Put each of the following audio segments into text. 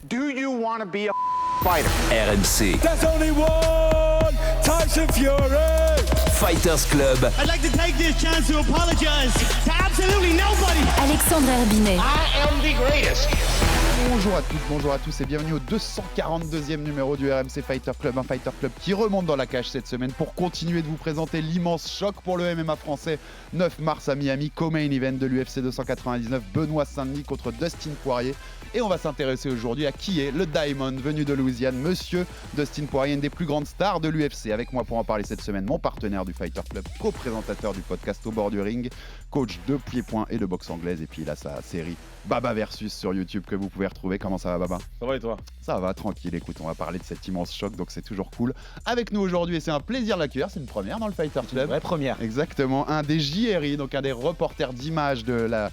Do you want to be a fighter? RMC. There's only one Tyson Fury. Fighters Club. I'd like to take this chance to apologize to absolutely nobody. Alexandre Herbinet. I am the greatest. Bonjour à toutes, bonjour à tous et bienvenue au 242e numéro du RMC Fighter Club, un Fighter Club qui remonte dans la cage cette semaine pour continuer de vous présenter l'immense choc pour le MMA français. 9 mars à Miami, co-main event de l'UFC 299, Benoît Saint-Denis contre Dustin Poirier. Et on va s'intéresser aujourd'hui à qui est le Diamond venu de Louisiane, monsieur Dustin Poirier, une des plus grandes stars de l'UFC. Avec moi pour en parler cette semaine, mon partenaire du Fighter Club, co-présentateur du podcast Au bord du ring, coach de pied-point et de boxe anglaise. Et puis il a sa série Baba Versus sur YouTube que vous pouvez retrouver. Comment ça va, Baba? Ça va et toi? Ça va, tranquille. Écoute, on va parler de cet immense choc, donc c'est toujours cool. Avec nous aujourd'hui, et c'est un plaisir de l'accueillir, c'est une première dans le Fighter Club. Une vraie première. Exactement, un des JRI, donc un des reporters d'images de la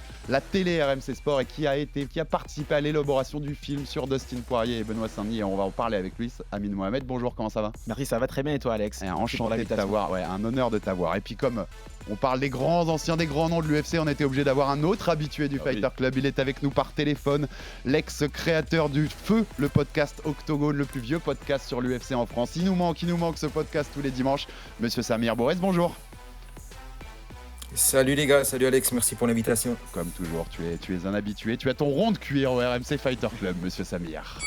télé RMC Sport et qui a participé à l'élaboration du film sur Dustin Poirier et Benoît Saint-Denis. Et on va en parler avec lui, Amin Mohamed. Bonjour, comment ça va? Merci, ça va très bien et toi, Alex? Enchanté de t'avoir, un honneur de t'avoir. Et puis comme on parle des grands anciens, des grands noms de l'UFC, on était obligé d'avoir un autre habitué du Fighter Club. Il est avec nous par téléphone, l'ex-créateur du Feu, le podcast Octogone, le plus vieux podcast sur l'UFC en France. Il nous manque ce podcast tous les dimanches. Monsieur Samir Borès, bonjour. Salut les gars, salut Alex, merci pour l'invitation. Comme toujours, tu es un habitué. Tu as ton rond de cuir au RMC Fighter Club, monsieur Samir.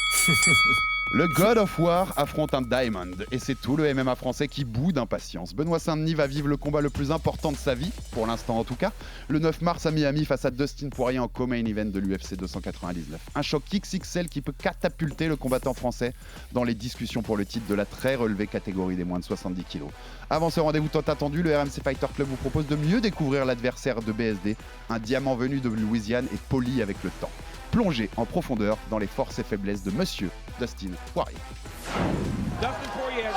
Le God of War affronte un Diamond et c'est tout le MMA français qui bout d'impatience. Benoît Saint-Denis va vivre le combat le plus important de sa vie, pour l'instant en tout cas, le 9 mars à Miami face à Dustin Poirier en co-main event de l'UFC 299. Un choc XXL qui peut catapulter le combattant français dans les discussions pour le titre de la très relevée catégorie des moins de 70 kg. Avant ce rendez-vous tant attendu, le RMC Fighter Club vous propose de mieux découvrir l'adversaire de BSD, un diamant venu de Louisiane et poli avec le temps. Plongez en profondeur dans les forces et faiblesses de monsieur Dustin Poirier. Dustin Poirier.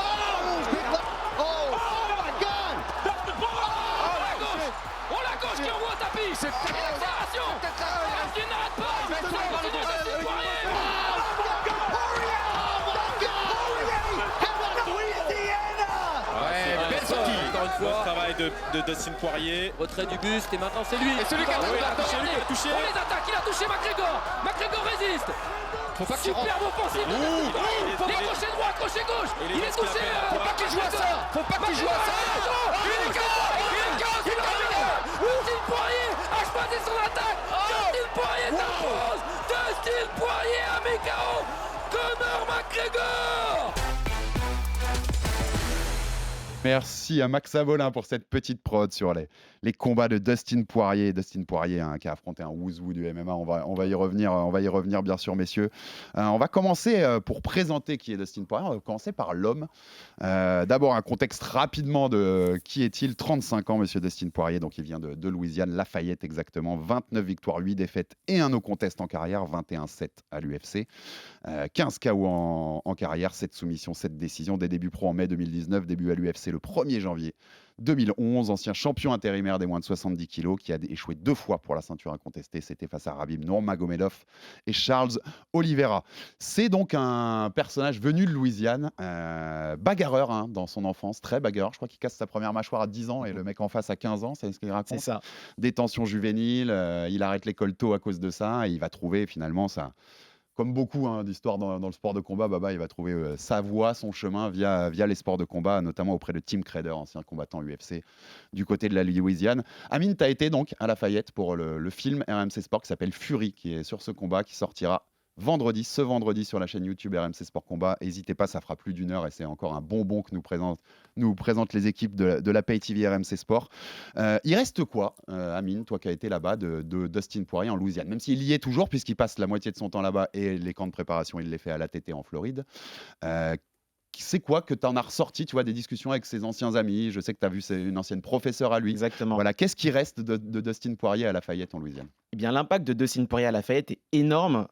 Oh la gauche qui envoie au tapis. C'est l'accélération. Dustin n'arrête pas. Ça continue Dustin Poirier. Le travail de Dustin Poirier. Retrait du buste et maintenant c'est lui. Et celui qui a touché. On les attaque, il a touché McGregor. McGregor résiste. Superbe offensive de Dustin Poirier. Les crochet droit, crochet gauche. Il est touché. Faut pas qu'il joue à ça. Il est KO. Dustin Poirier a choisi son attaque. Dustin Poirier s'impose. Dustin Poirier a mis KO Conor McGregor. Merci à Max Abolin pour cette petite prod sur les combats de Dustin Poirier. Dustin Poirier qui a affronté un Wouzou du MMA. On va y revenir bien sûr, messieurs. On va commencer pour présenter qui est Dustin Poirier. On va commencer par l'homme. D'abord un contexte rapidement de qui est-il. 35 ans, monsieur Dustin Poirier. Donc il vient de Louisiane, Lafayette exactement. 29 victoires, 8 défaites et un no contest en carrière. 21-7 à l'UFC. 15 KO en carrière, 7 soumissions, 7 décisions. Des débuts pro en mai 2019, début à l'UFC le 1er janvier 2011, ancien champion intérimaire des moins de 70 kg qui a échoué 2 fois pour la ceinture incontestée. C'était face à Khabib Nurmagomedov et Charles Oliveira. C'est donc un personnage venu de Louisiane, bagarreur dans son enfance, très bagarreur. Je crois qu'il casse sa première mâchoire à 10 ans et le mec en face à 15 ans, c'est ce qu'il raconte. C'est ça. Détention juvénile, il arrête l'école tôt à cause de ça et il va trouver finalement ça. Comme beaucoup d'histoires dans le sport de combat, Baba, il va trouver sa voie, son chemin via les sports de combat, notamment auprès de Tim Credder, ancien combattant UFC du côté de la Louisiane. Amine, tu as été donc à Lafayette pour le film RMC Sport qui s'appelle Fury, qui est sur ce combat, qui sortira ce vendredi sur la chaîne YouTube RMC Sport Combat. N'hésitez pas, ça fera plus d'1 heure et c'est encore un bonbon que nous présentent les équipes de la Pay TV RMC Sport. Il reste quoi, Amine, toi qui as été là-bas, de Dustin Poirier en Louisiane, même s'il y est toujours puisqu'il passe la moitié de son temps là-bas et les camps de préparation, il les fait à l'ATT en Floride. C'est quoi que tu en as ressorti, tu vois, des discussions avec ses anciens amis? Je sais que tu as vu, c'est une ancienne professeure à lui. Exactement. Voilà, qu'est-ce qui reste de Dustin Poirier à Lafayette en Louisiane? Eh bien, l'impact de Dustin Poirier à Lafayette est énorme.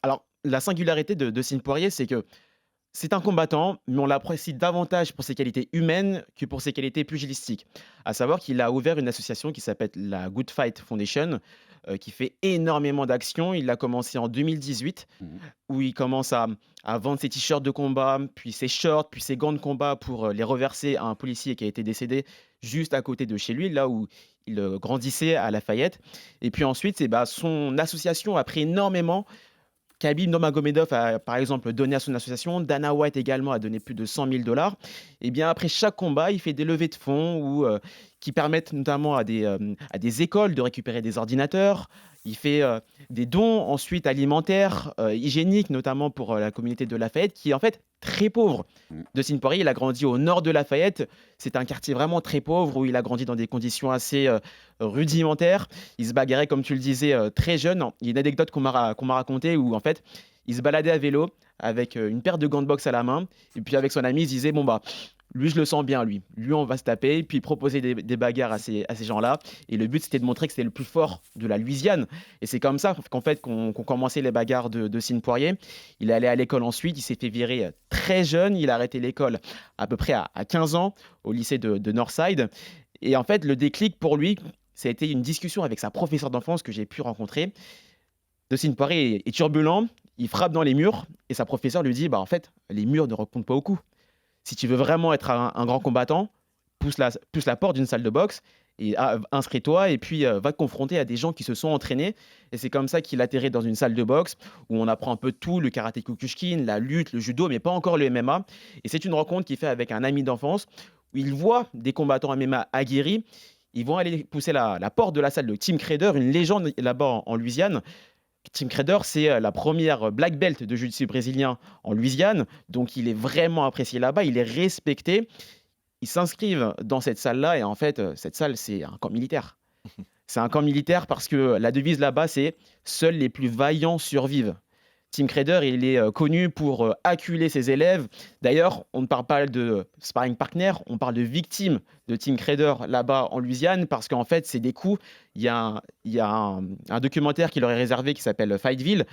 Alors, la singularité de Dustin Poirier, c'est que c'est un combattant, mais on l'apprécie davantage pour ses qualités humaines que pour ses qualités pugilistiques. À savoir qu'il a ouvert une association qui s'appelle la Good Fight Foundation, qui fait énormément d'actions. Il a commencé en 2018, où il commence à vendre ses t-shirts de combat, puis ses shorts, puis ses gants de combat pour les reverser à un policier qui a été décédé juste à côté de chez lui, là où il grandissait à Lafayette. Et puis ensuite, son association a pris énormément Khabib Nurmagomedov a par exemple donné à son association, Dana White également a donné plus de 100 000 $. Et bien après chaque combat, il fait des levées de fonds qui permettent notamment à des écoles de récupérer des ordinateurs. Il fait des dons ensuite alimentaires, hygiéniques, notamment pour la communauté de Lafayette, qui est en fait très pauvre. Dustin Poirier, il a grandi au nord de Lafayette. C'est un quartier vraiment très pauvre où il a grandi dans des conditions assez rudimentaires. Il se bagarrait, comme tu le disais, très jeune. Il y a une anecdote qu'on m'a racontée où en fait, il se baladait à vélo avec une paire de gants de boxe à la main. Et puis avec son ami, il se disait, bon bah, lui, je le sens bien, lui. Lui, on va se taper, puis proposer des bagarres à ces gens-là. Et le but, c'était de montrer que c'était le plus fort de la Louisiane. Et c'est comme ça qu'en fait, qu'on commençait les bagarres de Dustin Poirier. Il est allé à l'école ensuite, il s'est fait virer très jeune. Il a arrêté l'école à peu près à 15 ans, au lycée de Northside. Et en fait, le déclic pour lui, ça a été une discussion avec sa professeure d'enfance que j'ai pu rencontrer. Dustin Poirier est turbulent, il frappe dans les murs, et sa professeure lui dit, bah en fait, les murs ne répondent pas au coup. Si tu veux vraiment être un grand combattant, pousse la porte d'une salle de boxe et inscris-toi et puis va te confronter à des gens qui se sont entraînés. Et c'est comme ça qu'il atterrit dans une salle de boxe où on apprend un peu tout, le karaté Kyokushin, la lutte, le judo, mais pas encore le MMA. Et c'est une rencontre qu'il fait avec un ami d'enfance où il voit des combattants MMA aguerris. Ils vont aller pousser la porte de la salle de Tim Credeur, une légende là-bas en Louisiane. Tim Credeur, c'est la première black belt de jiu-jitsu brésilien en Louisiane. Donc, il est vraiment apprécié là-bas. Il est respecté. Ils s'inscrivent dans cette salle-là. Et en fait, cette salle, c'est un camp militaire. C'est un camp militaire parce que la devise là-bas, c'est « Seuls les plus vaillants survivent ». Tim Credeur, il est connu pour acculer ses élèves. D'ailleurs, on ne parle pas de sparring partner, on parle de victimes de Tim Credeur là-bas en Louisiane parce qu'en fait, c'est des coups. Il y a un documentaire qui leur est réservé qui s'appelle Fightville,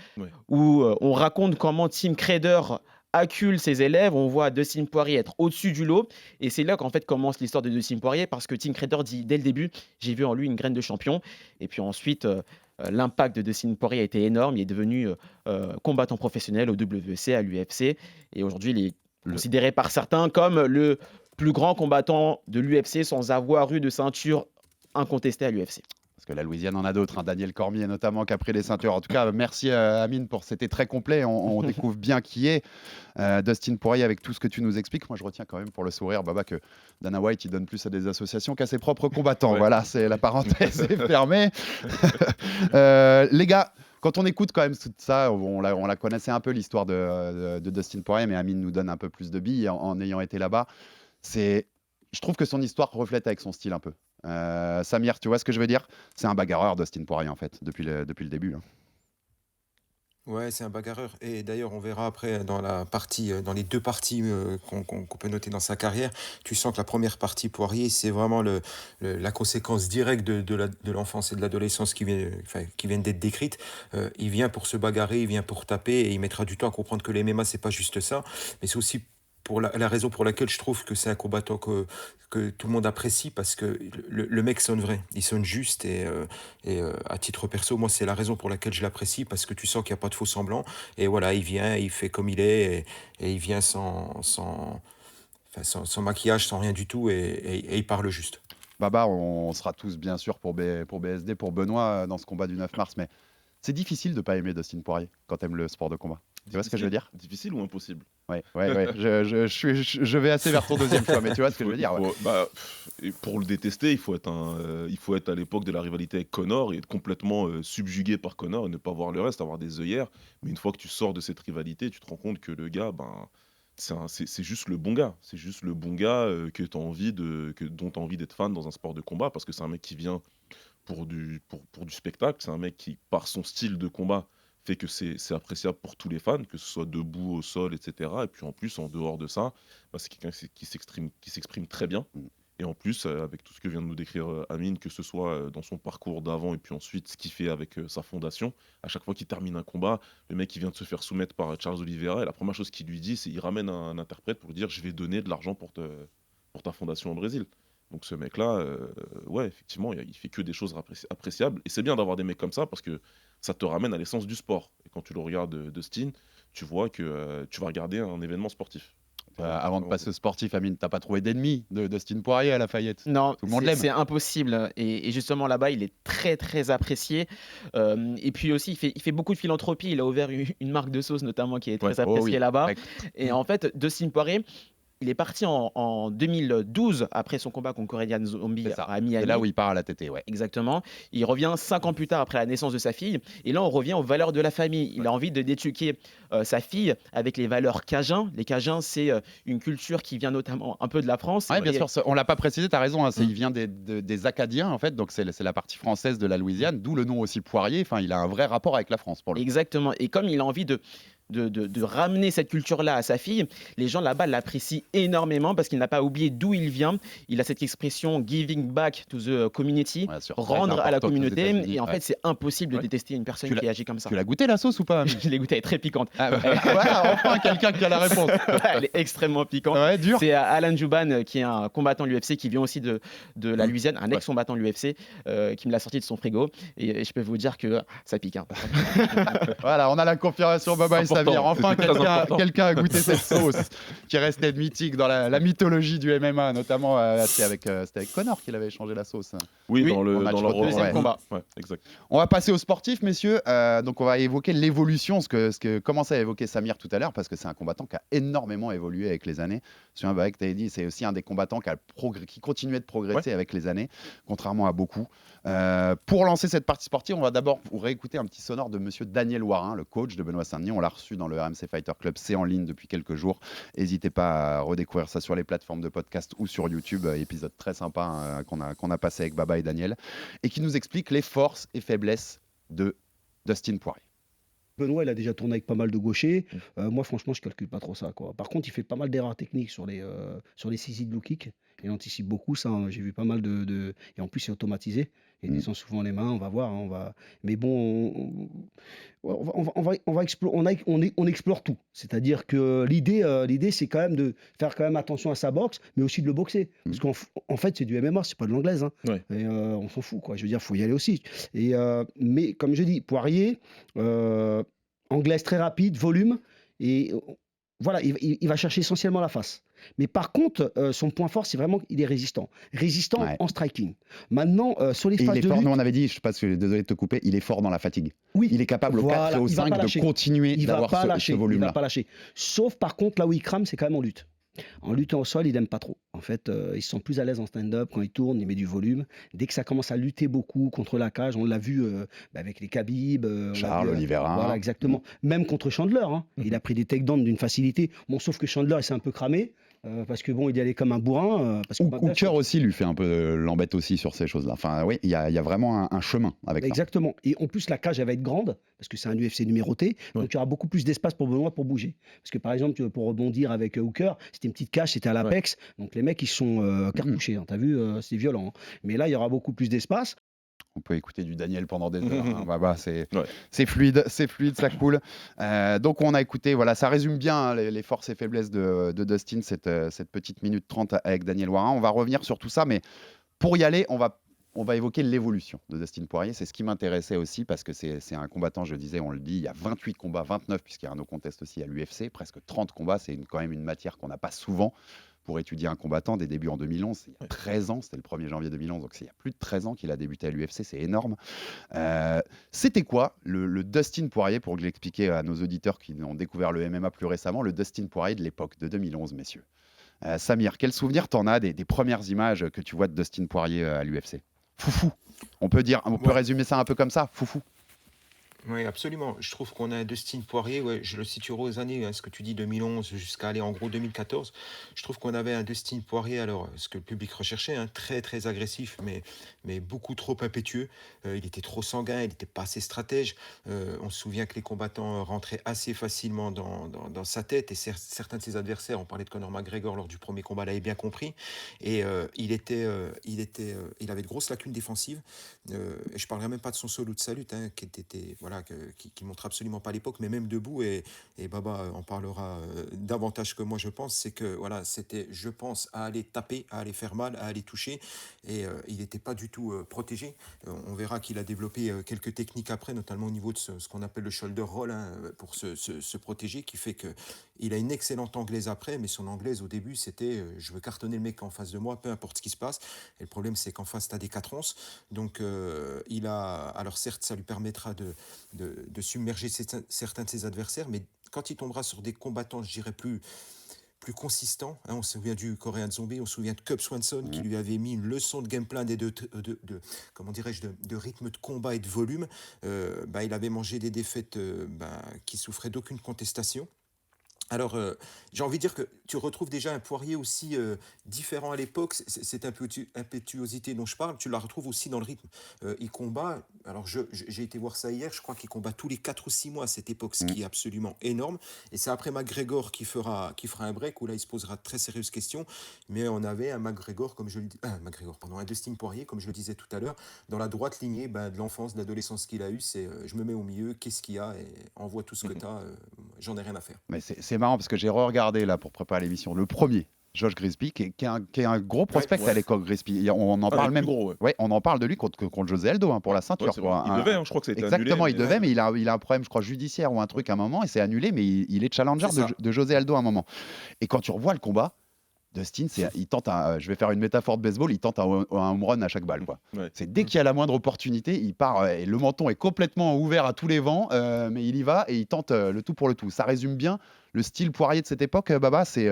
où on raconte comment Tim Credeur accule ses élèves. On voit Dustin Poirier être au-dessus du lot. Et c'est là qu'en fait commence l'histoire de Dustin Poirier parce que Tim Credeur dit dès le début, j'ai vu en lui une graine de champion. Et puis ensuite, l'impact de Dustin Poirier a été énorme. Il est devenu combattant professionnel au WEC, à l'UFC. Et aujourd'hui, il est considéré par certains comme le plus grand combattant de l'UFC sans avoir eu de ceinture incontestée à l'UFC. Parce que la Louisiane en a d'autres, hein. Daniel Cormier notamment qui a pris les ceintures. En tout cas, merci Amine pour c'était très complet. On découvre bien qui est Dustin Poirier avec tout ce que tu nous expliques. Moi, je retiens quand même pour le sourire, Baba, que Dana White il donne plus à des associations qu'à ses propres combattants. Voilà, c'est la parenthèse est fermée. Les gars. Quand on écoute quand même tout ça, on la connaissait un peu l'histoire de Dustin Poirier, mais Amine nous donne un peu plus de billes en ayant été là-bas. Je trouve que son histoire reflète avec son style un peu. Samir, tu vois ce que je veux dire? C'est un bagarreur, Dustin Poirier, en fait, depuis le début. Hein. Ouais, c'est un bagarreur. Et d'ailleurs, on verra après dans les deux parties qu'on peut noter dans sa carrière. Tu sens que la première partie Poirier, c'est vraiment la conséquence directe de l'enfance et de l'adolescence qui viennent d'être décrites. Il vient pour se bagarrer, il vient pour taper et il mettra du temps à comprendre que les MMA, c'est pas juste ça, mais c'est aussi pour la raison pour laquelle je trouve que c'est un combattant que tout le monde apprécie parce que le mec sonne vrai, il sonne juste et à titre perso, moi c'est la raison pour laquelle je l'apprécie parce que tu sens qu'il n'y a pas de faux semblant et voilà, il vient, il fait comme il est et il vient sans maquillage, sans rien du tout et il parle juste. Baba, on sera tous bien sûr pour BSD, pour Benoît dans ce combat du 9 mars, mais c'est difficile de ne pas aimer Dustin Poirier quand tu aimes le sport de combat. Tu vois ce que je veux dire? Difficile ou impossible? Ouais. Je vais assez vers ton deuxième choix, mais tu vois ce que je veux dire? Pour le détester, il faut être à l'époque de la rivalité avec Conor et être complètement subjugué par Conor et ne pas voir le reste, avoir des œillères. Mais une fois que tu sors de cette rivalité, tu te rends compte que le gars, c'est juste le bon gars. C'est juste le bon gars dont tu as envie d'être fan dans un sport de combat parce que c'est un mec qui vient pour du spectacle. C'est un mec qui, par son style de combat, fait que c'est appréciable pour tous les fans, que ce soit debout, au sol, etc. Et puis en plus, en dehors de ça, c'est quelqu'un qui s'exprime très bien. Et en plus, avec tout ce que vient de nous décrire Amine, que ce soit dans son parcours d'avant et puis ensuite ce qu'il fait avec sa fondation, à chaque fois qu'il termine un combat, le mec qui vient de se faire soumettre par Charles Oliveira, et la première chose qu'il lui dit, c'est qu'il ramène un interprète pour lui dire « je vais donner de l'argent pour ta fondation au Brésil ». Donc ce mec-là, effectivement, il fait que des choses appréciables. Et c'est bien d'avoir des mecs comme ça parce que ça te ramène à l'essence du sport. Et quand tu le regardes Dustin, tu vois que tu vas regarder un événement sportif. Avant de passer au sportif, Amine, t'as pas trouvé d'ennemi de Dustin Poirier à Lafayette? Non, Tout le monde c'est l'aime. c'est impossible. Et justement, là-bas, il est très, très apprécié. Et puis aussi, il fait beaucoup de philanthropie. Il a ouvert une marque de sauce, notamment, qui est très Ouais. Oh appréciée oui. là-bas. Ouais. Et en fait, Dustin Poirier, il est parti en 2012, après son combat contre Korean Zombie C'est ça. à C'est Miami. là où il part à la TT, ouais. Exactement. Il revient 5 ans plus tard après la naissance de sa fille. Et là, on revient aux valeurs de la famille. Il a envie d'éduquer sa fille avec les valeurs Cajuns. Les Cajuns, c'est une culture qui vient notamment un peu de la France. Ouais, bien Et- sûr, on l'a pas précisé, tu as raison, hein, il vient des Acadiens, en fait, donc c'est la partie française de la Louisiane, d'où le nom aussi Poirier. Enfin, il a un vrai rapport avec la France, pour le coup. Exactement. Et comme il a envie de ramener cette culture-là à sa fille, les gens là-bas l'apprécient énormément parce qu'il n'a pas oublié d'où il vient. Il a cette expression giving back to the community, Ouais, sûr. rendre Très à la importante aux communauté. États-Unis, Et en ouais. fait, c'est impossible de Ouais. détester une personne Tu l'as- qui agit comme ça. Tu l'as goûté la sauce ou pas, Amine? Je l'ai goûté, elle est très piquante. Ah, bah, voilà, enfin quelqu'un qui a la réponse. Elle est extrêmement piquante. Ouais, dur. C'est Alan Jouban, qui est un combattant de l'UFC, qui vient aussi de la Louisiane, un ex-combattant de l'UFC, qui me l'a sorti de son frigo. Et je peux vous dire que ça pique. Hein. Voilà, on a la confirmation, Baba et C'est important. Samir. Enfin, C'est très important. quelqu'un a goûté cette sauce qui restait mythique dans la mythologie du MMA, notamment c'était avec Connor qu'il avait échangé la sauce. Oui, Oui, dans au le match dans leur retour, Deuxième ouais. combat. Ouais, exact. On va passer aux sportifs, messieurs. Donc, on va évoquer l'évolution, ce que commençait à évoquer Samir tout à l'heure, parce que c'est un combattant qui a énormément évolué avec les années. Sur un bac, tu avais dit, c'est aussi un des combattants qui continuait de progresser avec les années, contrairement à beaucoup. Pour lancer cette partie sportive, on va d'abord vous réécouter un petit sonore de monsieur Daniel Warin, le coach de Benoît Saint-Denis. On l'a reçu dans le RMC Fighter Club, c'est en ligne depuis quelques jours. N'hésitez pas à redécouvrir ça sur les plateformes de podcast ou sur YouTube. Épisode très sympa qu'on a passé avec Baba et Daniel, et qui nous explique les forces et faiblesses de Dustin Poirier. Benoît, il a déjà tourné avec pas mal de gauchers. Moi, franchement, je calcule pas trop ça, quoi. Par contre, il fait pas mal d'erreurs techniques sur les saisis de low kick. Il anticipe beaucoup ça, hein. J'ai vu pas mal Et en plus, c'est automatisé. Il descend souvent les mains. On va voir, hein, Mais bon, on explore tout. C'est-à-dire que l'idée, c'est quand même de faire quand même attention à sa boxe, mais aussi de le boxer. Parce qu'en fait, c'est du MMA, c'est pas de l'anglaise, hein. Ouais. Et on s'en fout, quoi. Je veux dire, faut y aller aussi. Mais comme je dis, Poirier, anglaise très rapide, volume, et voilà, il va chercher essentiellement la face. Mais par contre, son point fort, c'est vraiment qu'il est résistant. Résistant Ouais. en striking. Maintenant, sur les Et phases il est de fort, lutte, nous on avait dit, je sais pas, désolé de te couper, il est fort dans la fatigue. oui, Il est capable au Voilà, 4 et au il va 5 pas de lâcher. continuer il va d'avoir pas ce lâcher. Il va volume-là. pas lâcher. Sauf par contre, là où il crame, c'est quand même en lutte. En luttant au sol, il n'aime pas trop. En fait, il se sent plus à l'aise en stand-up. Quand il tourne, il met du volume. Dès que ça commence à lutter beaucoup contre la cage, on l'a vu avec les Khabib. On l'a Charles, vu, Oliveira. Voilà, exactement. Même contre Chandler. Hein. Il a pris des takedowns d'une facilité. Bon, sauf que Chandler, il s'est un peu cramé. Parce que bon, il y allait comme un bourrin. Parce que Hooker aussi lui fait un peu l'embête aussi sur ces choses-là. Enfin, oui, il y a vraiment un chemin avec ça. Exactement. Et en plus, la cage, elle va être grande, parce que c'est un UFC numéroté. Ouais. Donc, il y aura beaucoup plus d'espace pour Benoît pour bouger. Parce que, par exemple, pour rebondir avec Hooker, c'était une petite cage, c'était à l'apex. Donc, les mecs, ils sont cartouchés. Hein. T'as vu, c'est violent. Hein. Mais là, il y aura beaucoup plus d'espace. On peut écouter du Daniel pendant des heures. Hein. Bah, c'est Ouais. fluide, ça coule. Donc on a écouté, voilà, ça résume bien hein, les forces et faiblesses de Dustin, cette petite minute 30 avec Daniel Warin. On va revenir sur tout ça, mais pour y aller, on va évoquer l'évolution de Dustin Poirier. C'est ce qui m'intéressait aussi, parce que c'est un combattant, je disais, on le dit, il y a 28 combats, 29, puisqu'il y a un no contest aussi à l'UFC, presque 30 combats, c'est quand même une matière qu'on n'a pas souvent pour étudier un combattant. Des débuts en 2011, il y a 13 ans, c'était le 1er janvier 2011, donc c'est il y a plus de 13 ans qu'il a débuté à l'UFC, c'est énorme. C'était quoi le Dustin Poirier, pour l'expliquer à nos auditeurs qui ont découvert le MMA plus récemment, le Dustin Poirier de l'époque, de 2011, messieurs? Samir, quel souvenir t'en as des premières images que tu vois de Dustin Poirier à l'UFC? Foufou. On peut résumer ça un peu comme ça, foufou. Oui, absolument. Je trouve qu'on a un Dustin Poirier, ouais, je le situerai aux années, hein, ce que tu dis, 2011 jusqu'à aller en gros 2014. Je trouve qu'on avait un Dustin Poirier, alors ce que le public recherchait, hein, très très agressif, mais beaucoup trop impétueux. Il était trop sanguin, il n'était pas assez stratège. On se souvient que les combattants rentraient assez facilement dans sa tête, et certains de ses adversaires, on parlait de Conor McGregor lors du premier combat, l'avaient bien compris. Et il avait de grosses lacunes défensives. Et je ne parlerai même pas de son solo de salut, hein, qui montre absolument pas l'époque, mais même debout, et Baba en parlera davantage que moi, je pense, c'est que voilà, c'était, je pense, à aller taper, à aller faire mal, à aller toucher, et il n'était pas du tout protégé. On verra qu'il a développé quelques techniques après, notamment au niveau de ce qu'on appelle le shoulder roll, hein, pour se protéger, qui fait que Il a une excellente anglaise après, mais son anglaise au début, c'était je veux cartonner le mec en face de moi, peu importe ce qui se passe. Et le problème, c'est qu'en face, tu as des 4-11. Donc, alors certes, ça lui permettra de submerger certains de ses adversaires, mais quand il tombera sur des combattants, je dirais, plus consistants, hein, on se souvient du Korean Zombie, on se souvient de Cub Swanson qui lui avait mis une leçon de game plan et comment dirais-je, de rythme de combat et de volume. Il avait mangé des défaites qui souffraient d'aucune contestation. Alors, j'ai envie de dire que tu retrouves déjà un Poirier aussi différent à l'époque. Cette impétuosité dont je parle, tu la retrouves aussi dans le rythme. Il combat, alors j'ai été voir ça hier, je crois qu'il combat tous les 4 ou 6 mois à cette époque, ce qui est absolument énorme. Et c'est après McGregor qui fera un break, où là il se posera de très sérieuses questions. Mais on avait un McGregor, un Dustin Poirier, comme je le disais tout à l'heure, dans la droite lignée de l'enfance, de l'adolescence qu'il a eue. C'est je me mets au milieu, qu'est-ce qu'il y a, et envoie tout ce que tu as, j'en ai rien à faire. Mais c'est marrant parce que j'ai regardé là pour préparer l'émission le premier, Josh Grisby, qui est un gros prospect à l'époque. Grisby, on en parle même. Gros, on en parle de lui contre José Aldo pour la ceinture. Il devait, je crois que ça a été exactement, annulé. Il devait, mais il a un problème, je crois, judiciaire ou un truc à un moment, et c'est annulé, mais il est challenger de José Aldo à un moment. Et quand tu revois le combat, Dustin, il tente je vais faire une métaphore de baseball, il tente un home run à chaque balle, quoi. C'est dès qu'il y a la moindre opportunité, il part, et le menton est complètement ouvert à tous les vents, mais il y va et il tente le tout pour le tout. Ça résume bien le style Poirier de cette époque, Baba. C'est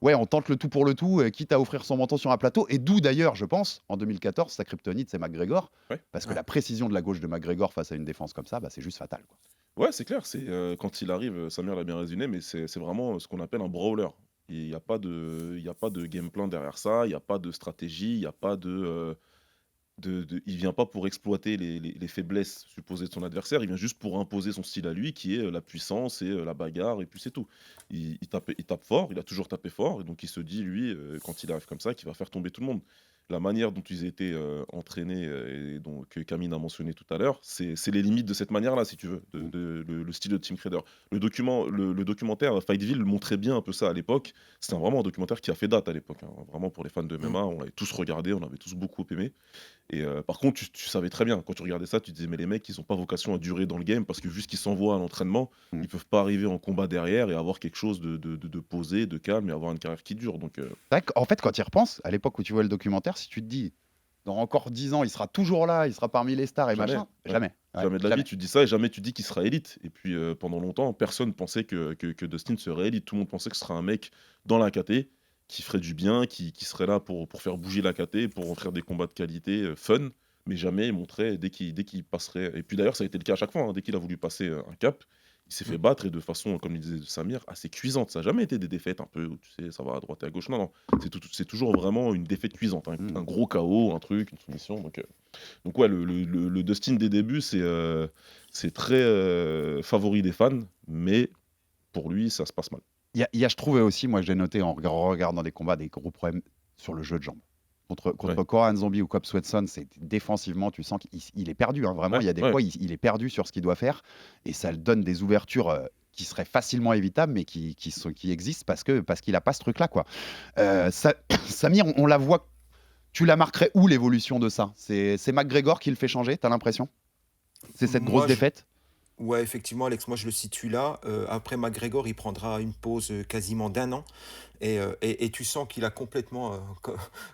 on tente le tout pour le tout, quitte à offrir son menton sur un plateau, et d'où d'ailleurs, je pense, en 2014, sa kryptonite, c'est McGregor, parce que la précision de la gauche de McGregor face à une défense comme ça, c'est juste fatal, quoi. Ouais, c'est clair, c'est quand il arrive, Samir l'a bien résumé, mais c'est vraiment ce qu'on appelle un brawler. Il n'y a pas de game plan derrière ça, il n'y a pas de stratégie, il n'y a pas il vient pas pour exploiter les faiblesses supposées de son adversaire, il vient juste pour imposer son style à lui, qui est la puissance et la bagarre, et puis c'est tout. Il tape fort, il a toujours tapé fort, et donc il se dit, lui, quand il arrive comme ça, qu'il va faire tomber tout le monde. La manière dont ils étaient entraînés, et donc que Camille a mentionné tout à l'heure, c'est les limites de cette manière-là, si tu veux, le style de Tim Credeur. Le documentaire Fightville montrait bien un peu ça à l'époque. C'était vraiment un documentaire qui a fait date à l'époque, hein. Vraiment, pour les fans de MMA, on l'avait tous regardé, on avait tous beaucoup aimé. Et par contre, tu savais très bien, quand tu regardais ça, tu te disais, mais les mecs, ils n'ont pas vocation à durer dans le game, parce que juste qu'ils s'envoient à l'entraînement, ils peuvent pas arriver en combat derrière et avoir quelque chose de posé, de calme, et avoir une carrière qui dure. Donc, En fait, quand tu y repenses, à l'époque où tu vois le documentaire, si tu te dis, dans encore 10 ans, il sera toujours là, il sera parmi les stars et Jamais. machin, Ouais. jamais. Jamais de la vie, tu te dis ça, et jamais tu te dis qu'il sera élite. Et puis pendant longtemps, personne pensait que Dustin serait élite. Tout le monde pensait que ce serait un mec dans la KT, qui ferait du bien, qui serait là pour faire bouger la KT, pour offrir des combats de qualité, fun, mais jamais montrer dès qu'il passerait. Et puis d'ailleurs, ça a été le cas à chaque fois, hein. Dès qu'il a voulu passer un cap, il s'est fait battre, et de façon, comme le disait Samir, assez cuisante. Ça n'a jamais été des défaites un peu où tu sais, ça va à droite et à gauche. Non. C'est toujours vraiment une défaite cuisante, hein. Un gros KO, un truc, une soumission. Donc ouais, le Dustin des débuts, c'est très favori des fans, mais pour lui, ça se passe mal. Il y a, je trouvais aussi, moi j'ai noté en regardant des combats, des gros problèmes sur le jeu de jambes. Contre Korean Zombie ou Cub Swanson, c'est défensivement, tu sens qu'il est perdu, hein, vraiment. Il y a des fois, il est perdu sur ce qu'il doit faire, et ça donne des ouvertures qui seraient facilement évitables, mais qui existent parce qu'il n'a pas ce truc-là, quoi. Samir, on la voit. Tu la marquerais où, l'évolution de ça? C'est McGregor qui le fait changer, t'as l'impression? C'est cette grosse défaite? Ouais, effectivement, Alex, moi je le situe là. Après McGregor, il prendra une pause quasiment d'1 an. Et tu sens qu'il a complètement,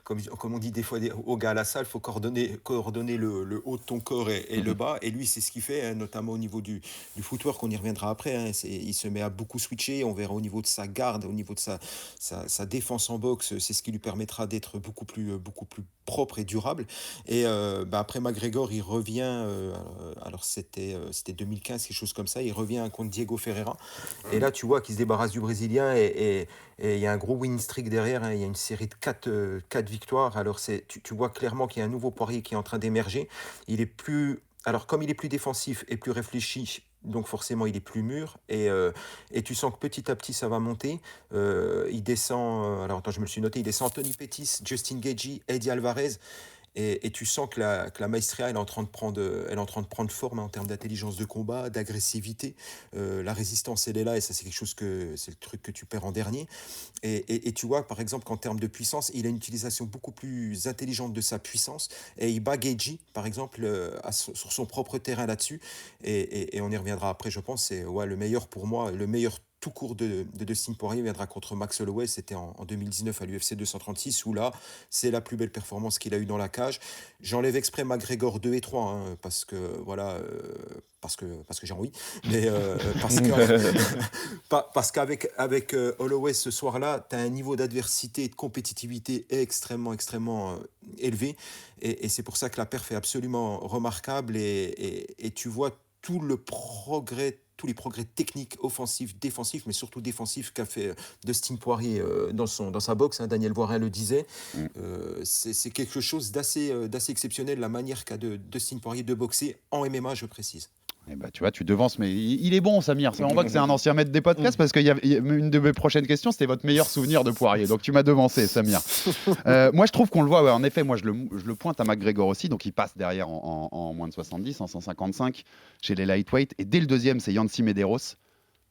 comme on dit des fois aux gars à la salle, il faut coordonner le haut de ton corps et le bas. Et lui, c'est ce qu'il fait, hein, notamment au niveau du footwork, on y reviendra après, hein. Il se met à beaucoup switcher, on verra au niveau de sa garde, au niveau de sa défense en boxe, c'est ce qui lui permettra d'être beaucoup plus propre et durable. Et après McGregor, il revient, alors c'était 2015, quelque chose comme ça, il revient contre Diego Ferreira. Et là, tu vois qu'il se débarrasse du Brésilien, et il y a un gros winning streak derrière, hein. Il y a une série de 4 victoires. Alors tu vois clairement qu'il y a un nouveau Poirier qui est en train d'émerger. Alors comme il est plus défensif et plus réfléchi, donc forcément il est plus mûr, et tu sens que petit à petit ça va monter. Il descend, alors attends, je me le suis noté, il descend Anthony Pettis, Justin Gaethje, Eddie Alvarez. Et tu sens que la maestria, elle est en train de prendre forme, hein, en termes d'intelligence de combat, d'agressivité. La résistance, elle est là, et ça, c'est le truc que tu perds en dernier. Et tu vois, par exemple, qu'en termes de puissance, il a une utilisation beaucoup plus intelligente de sa puissance, et il bat Gaethje, par exemple, sur son propre terrain là-dessus. Et on y reviendra après, je pense. C'est le meilleur pour moi, le meilleur tout court de Dustin Poirier viendra contre Max Holloway. C'était en 2019 à l'UFC 236, où là, c'est la plus belle performance qu'il a eue dans la cage. J'enlève exprès McGregor 2 et 3, hein, parce que j'ai envie. Mais parce qu'avec Holloway ce soir-là, tu as un niveau d'adversité et de compétitivité extrêmement élevé. Et c'est pour ça que la perf est absolument remarquable. Et tu vois tous les progrès techniques, offensifs, défensifs, mais surtout défensifs qu'a fait Dustin Poirier dans sa boxe. Hein, Daniel Voirin le disait. C'est quelque chose d'assez exceptionnel, la manière qu'a Dustin Poirier de boxer en MMA, je précise. Eh ben, tu vois, tu devances, mais il est bon, Samir. On voit que c'est un ancien maître des podcasts, parce qu'il y a une de mes prochaines questions, c'était votre meilleur souvenir de Poirier. Donc tu m'as devancé, Samir. Moi, je trouve qu'on le voit. Ouais, en effet, moi, je le pointe à McGregor aussi. Donc il passe derrière en moins de 70, en 155, chez les lightweight. Et dès le deuxième, c'est Yancy Medeiros.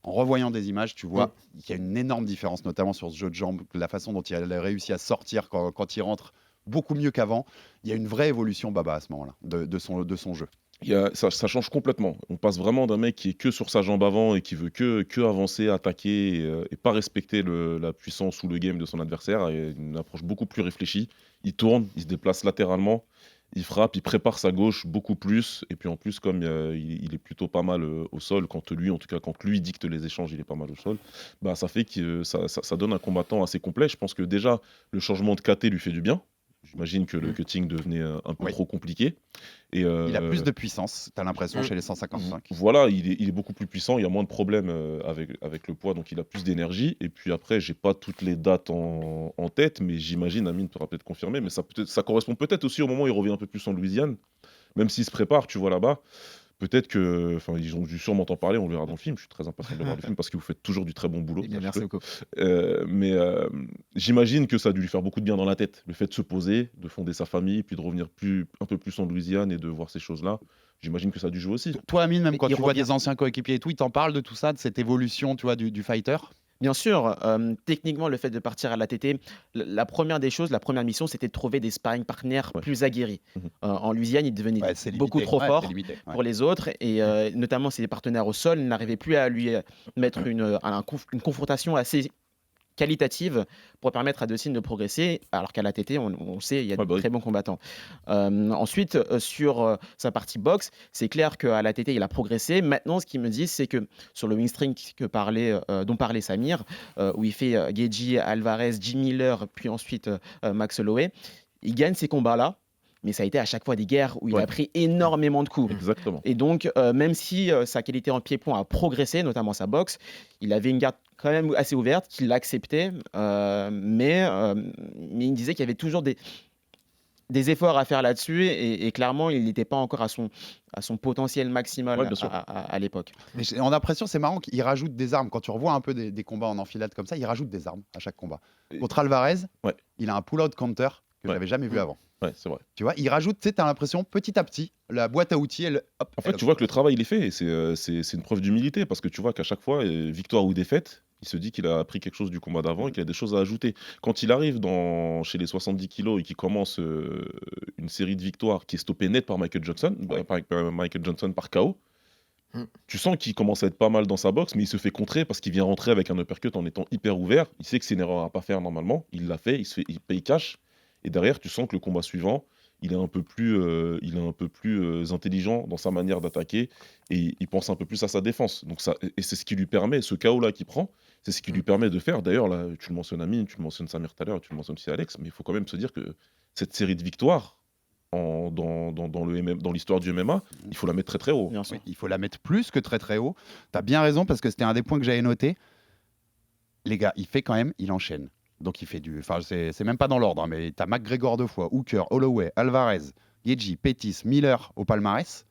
En revoyant des images, tu vois qu'il y a une énorme différence, notamment sur ce jeu de jambes, la façon dont il a réussi à sortir quand il rentre beaucoup mieux qu'avant. Il y a une vraie évolution, Baba, à ce moment-là, de son jeu. Ça change complètement. On passe vraiment d'un mec qui est que sur sa jambe avant et qui veut que avancer, attaquer et pas respecter la puissance ou le game de son adversaire, à une approche beaucoup plus réfléchie. Il tourne, il se déplace latéralement, il frappe, il prépare sa gauche beaucoup plus. Et puis en plus, comme il est plutôt pas mal au sol, quand lui dicte les échanges, il est pas mal au sol, bah, ça fait que ça donne un combattant assez complet. Je pense que déjà, le changement de KT lui fait du bien. J'imagine que le cutting devenait un peu trop compliqué. Et il a plus de puissance, tu as l'impression, chez les 155. Voilà, il est beaucoup plus puissant, il y a moins de problèmes avec le poids, donc il a plus d'énergie. Et puis après, j'ai pas toutes les dates en tête, mais j'imagine, Amine pourra peut-être confirmer, mais ça correspond peut-être aussi au moment où il revient un peu plus en Louisiane, même s'il se prépare, tu vois, là-bas. Peut-être ils ont dû sûrement t'en parler, on le verra dans le film. Je suis très impatient de voir le film parce que vous faites toujours du très bon boulot. Merci beaucoup. Mais j'imagine que ça a dû lui faire beaucoup de bien dans la tête. Le fait de se poser, de fonder sa famille, puis de revenir un peu plus en Louisiane et de voir ces choses-là. J'imagine que ça a dû jouer aussi. Toi, Amine, même quand tu vois des anciens coéquipiers et tout, ils t'en parlent de tout ça, de cette évolution, tu vois, du fighter? Bien sûr, techniquement, le fait de partir à l'ATT, la première des choses, la première mission, c'était de trouver des sparring partners plus aguerris. En Louisiane, il devenait beaucoup trop fort pour les autres, et notamment ses partenaires au sol n'arrivaient plus à lui mettre une confrontation assez qualitative pour permettre à Dustin de progresser, alors qu'à l'ATT, on le sait, il y a de très bons combattants. Ensuite, sur sa partie boxe, c'est clair qu'à l'ATT, il a progressé. Maintenant, ce qu'ils me disent, c'est que sur le wing string dont parlait Samir, où il fait Gaethje, Alvarez, Jim Miller, puis ensuite Max Holloway, il gagne ces combats-là. Mais ça a été à chaque fois des guerres où il a pris énormément de coups. Exactement. Et donc, même si sa qualité en pied-point a progressé, notamment sa boxe, il avait une garde quand même assez ouverte, qu'il l'acceptait. Mais il me disait qu'il y avait toujours des efforts à faire là-dessus. Et clairement, il n'était pas encore à son potentiel maximal à l'époque. Mais on a l'impression, c'est marrant qu'il rajoute des armes. Quand tu revois un peu des combats en enfilade comme ça, il rajoute des armes à chaque combat. Contre Alvarez, il a un pull-out counter que je n'avais jamais vu avant. Ouais, c'est vrai. Tu vois, il rajoute, tu sais, t'as l'impression petit à petit, la boîte à outils, en fait, tu vois que le travail, il est fait, et c'est une preuve d'humilité, parce que tu vois qu'à chaque fois, victoire ou défaite, il se dit qu'il a appris quelque chose du combat d'avant et qu'il a des choses à ajouter. Quand il arrive chez les 70 kilos et qu'il commence une série de victoires qui est stoppée net par Michael Johnson, par KO, tu sens qu'il commence à être pas mal dans sa boxe, mais il se fait contrer parce qu'il vient rentrer avec un uppercut en étant hyper ouvert. Il sait que c'est une erreur à pas faire normalement, il l'a fait, il paye cash. Et derrière, tu sens que le combat suivant, il est un peu plus intelligent dans sa manière d'attaquer et il pense un peu plus à sa défense. Donc et c'est ce qui lui permet, ce KO-là qu'il prend, c'est ce qui lui permet de faire. D'ailleurs, là, tu le mentionnes Amine, tu le mentionnes Samir tout à l'heure, tu le mentionnes aussi Alex, mais il faut quand même se dire que cette série de victoires dans l'histoire du MMA, il faut la mettre très très haut. Oui, il faut la mettre plus que très très haut. Tu as bien raison, parce que c'était un des points que j'avais noté. Les gars, il enchaîne. Donc il fait c'est même pas dans l'ordre, mais tu as McGregor 2 fois, Hooker, Holloway, Alvarez, Gaethje, Pettis, Miller au palmarès.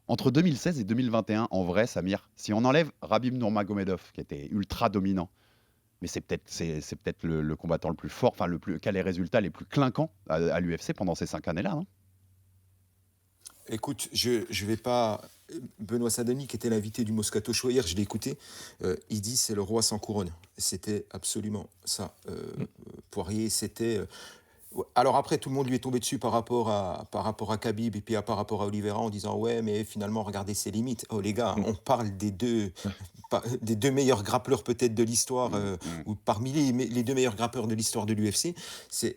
Entre 2016 et 2021, en vrai, Samir, si on enlève Khabib Nurmagomedov, qui était ultra dominant, mais c'est peut-être le combattant le plus fort, qui a les résultats les plus clinquants à l'UFC pendant ces 5 années-là, non ? Écoute, je vais pas... Benoît Saint-Denis, qui était l'invité du Moscato Show hier, je l'ai écouté, il dit c'est le roi sans couronne. C'était absolument ça. Poirier, c'était Ouais, alors après, tout le monde lui est tombé dessus par rapport à Khabib et puis par rapport à Oliveira en disant ouais, mais finalement, regardez ses limites. Oh les gars, Mmh. on parle des deux meilleurs grappleurs peut-être de l'histoire, ou parmi les deux meilleurs grappleurs de l'histoire de l'UFC. C'est,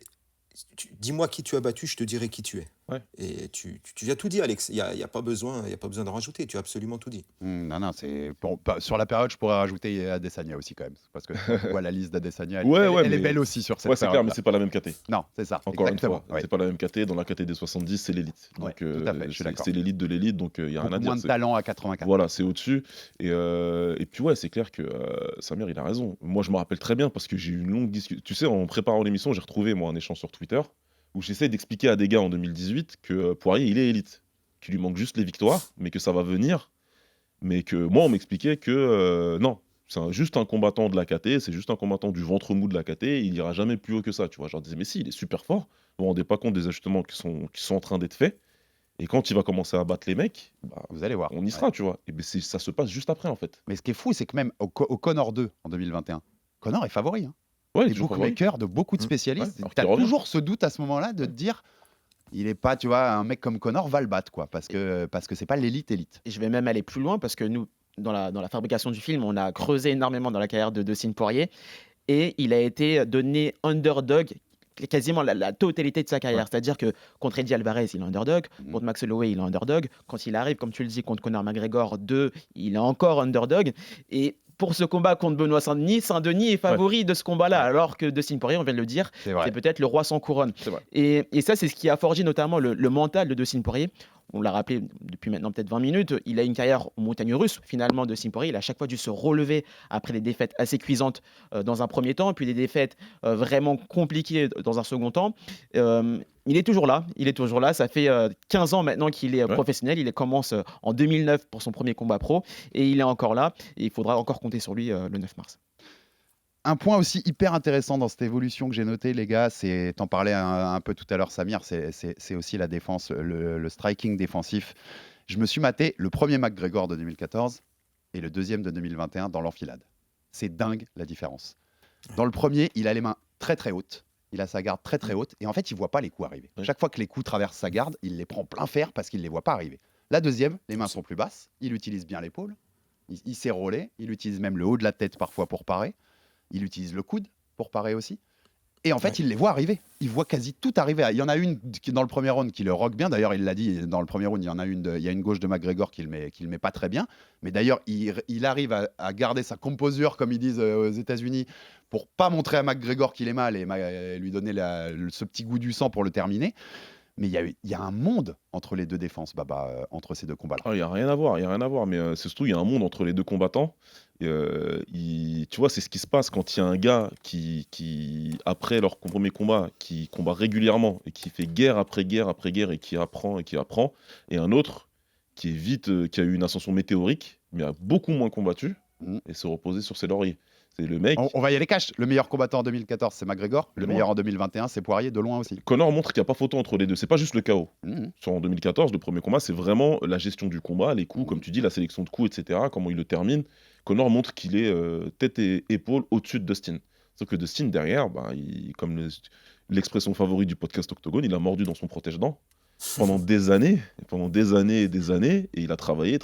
dis-moi qui tu as battu, je te dirai qui tu es. Ouais. Et tu as tout dit, Alex. Il y a pas besoin d'en rajouter. Tu as absolument tout dit. Non, c'est sur la période, je pourrais rajouter Adesanya aussi quand même, parce que quand on voit la liste d'Adesanya, Ouais, elle mais est belle aussi sur cette ouais, c'est clair, mais période. c'est pas la même caté. Non, c'est ça. Encore exactement. une fois, Ouais. c'est pas la même caté. Dans la caté des 70, c'est l'élite. Ouais, Donc, tout à fait, je suis d'accord. c'est l'élite de l'élite, donc il y a rien à Beaucoup dire. moins de talent à 84. Voilà, c'est au-dessus. Et puis ouais, c'est clair que Samir, il a raison. Moi, je me rappelle très bien parce que j'ai eu une longue discussion. Tu sais, en préparant l'émission, j'ai retrouvé moi un échange sur Twitter où j'essaie d'expliquer à des gars en 2018 que Poirier, il est élite, qu'il lui manque juste les victoires, mais que ça va venir. Mais que moi, on m'expliquait que non, c'est juste un combattant de la KT, c'est juste un combattant du ventre mou de la KT, il ira jamais plus haut que ça. Tu vois, je leur disais, mais si, il est super fort. Vous vous rendez pas compte des ajustements qui sont en train d'être faits. Et quand il va commencer à battre les mecs, bah, Vous allez voir. on y sera, tu vois. Et ben ça se passe juste après, en fait. Mais ce qui est fou, c'est que même au Conor 2 en 2021, Conor est favori. Hein. Ouais, Les toujours favori. bookmakers de beaucoup de spécialistes, Ouais, alors tu as qu'il revient. toujours ce doute à ce moment-là de te dire, il est pas, tu vois, un mec comme Conor va le battre, quoi, parce que c'est pas l'élite. Et je vais même aller plus loin parce que nous, dans la fabrication du film, on a creusé énormément dans la carrière de Dustin Poirier et il a été donné underdog quasiment la totalité de sa carrière. Ouais. C'est-à-dire que contre Eddie Alvarez, il est underdog. Mhm. Contre Max Holloway, il est underdog. Quand il arrive, comme tu le dis, contre Conor McGregor 2, il est encore underdog. Et pour ce combat contre Benoît Saint-Denis, Saint-Denis est favori de ce combat-là, alors que Dustin Poirier, on vient de le dire, C'est vrai. c'est peut-être le roi sans couronne. C'est vrai. Et ça, c'est ce qui a forgé notamment le mental de Dustin Poirier. On l'a rappelé depuis maintenant peut-être 20 minutes, il a une carrière aux montagnes russes finalement de Dustin Poirier. Il a à chaque fois dû se relever après des défaites assez cuisantes dans un premier temps, puis des défaites vraiment compliquées dans un second temps. Il est toujours là, ça fait 15 ans maintenant qu'il est professionnel, il commence en 2009 pour son premier combat pro, et il est encore là, et il faudra encore compter sur lui le 9 mars. Un point aussi hyper intéressant dans cette évolution que j'ai noté, les gars, c'est, t'en parlais un peu tout à l'heure, Samir, c'est aussi la défense, le striking défensif. Je me suis maté le premier McGregor de 2014 et le deuxième de 2021 dans l'enfilade. C'est dingue la différence. Dans le premier, il a les mains très très hautes, il a sa garde très très haute, et en fait, il voit pas les coups arriver. Oui. Chaque fois que les coups traversent sa garde, il les prend plein fer parce qu'il les voit pas arriver. La deuxième, les mains sont plus basses, il utilise bien l'épaule, il sait rouler, il utilise même le haut de la tête parfois pour parer. Il utilise le coude pour parer aussi. Et en fait, il les voit arriver. Il voit quasi tout arriver. Il y en a une qui, dans le premier round qui le rock bien. D'ailleurs, il l'a dit, dans le premier round, il y a une gauche de McGregor qui le met pas très bien. Mais d'ailleurs, il arrive à garder sa composure, comme ils disent aux États-Unis, pour pas montrer à McGregor qu'il est mal et lui donner ce petit goût du sang pour le terminer. Mais il y a un monde entre les deux défenses, Baba, entre ces deux combats-là. Il n'y a rien à voir, mais c'est surtout il y a un monde entre les deux combattants. Et, tu vois, c'est ce qui se passe quand il y a un gars qui, après leur premier combat, qui combat régulièrement et qui fait guerre après guerre après guerre et qui apprend, et un autre qui est vite, qui a eu une ascension météorique, mais a beaucoup moins combattu et se reposer sur ses lauriers. C'est le mec. On va y aller cash. Le meilleur combattant en 2014, c'est McGregor. Le meilleur en 2021, c'est Poirier, de loin aussi. Conor montre qu'il n'y a pas photo entre les deux. C'est pas juste le chaos. Sur en 2014, le premier combat, c'est vraiment la gestion du combat, les coups, comme tu dis, la sélection de coups, etc. Comment il le termine. Conor montre qu'il est tête et épaule au-dessus de Dustin. Sauf que Dustin, derrière, comme l'expression favorite du podcast Octogone, il a mordu dans son protège-dents pendant des années, et il a travaillé.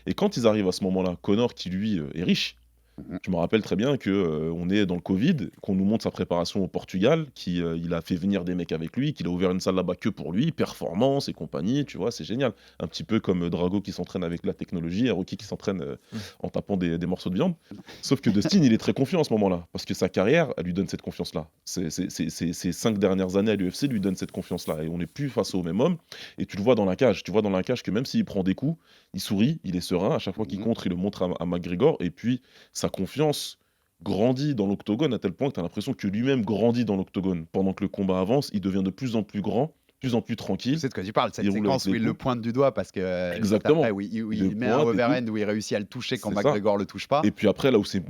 Et quand ils arrivent à ce moment-là, Conor, qui lui est riche, je me rappelle très bien qu'on est dans le Covid, qu'on nous montre sa préparation au Portugal, il a fait venir des mecs avec lui, qu'il a ouvert une salle là-bas que pour lui, performance et compagnie, tu vois, c'est génial. Un petit peu comme Drago qui s'entraîne avec la technologie et Rocky qui s'entraîne en tapant des morceaux de viande. Sauf que Dustin, il est très confiant à ce moment-là, parce que sa carrière, elle lui donne cette confiance-là. Ces 5 dernières années à l'UFC lui donnent cette confiance-là. Et on n'est plus face au même homme. Et tu le vois dans la cage. Tu vois dans la cage que même s'il prend des coups, il sourit, il est serein. À chaque fois qu'il contre, il le montre à McGregor. Et puis, sa confiance grandit dans l'octogone à tel point que tu as l'impression que lui-même grandit dans l'octogone. Pendant que le combat avance, il devient de plus en plus grand, de plus en plus tranquille. C'est de quoi tu parles, cette Il roule séquence avec où les il le coups. pointe du doigt parce que Exactement. après, où il met un pointe et overhand où il réussit à le toucher quand C'est ça. McGregor le touche pas. Et puis après, là où c'est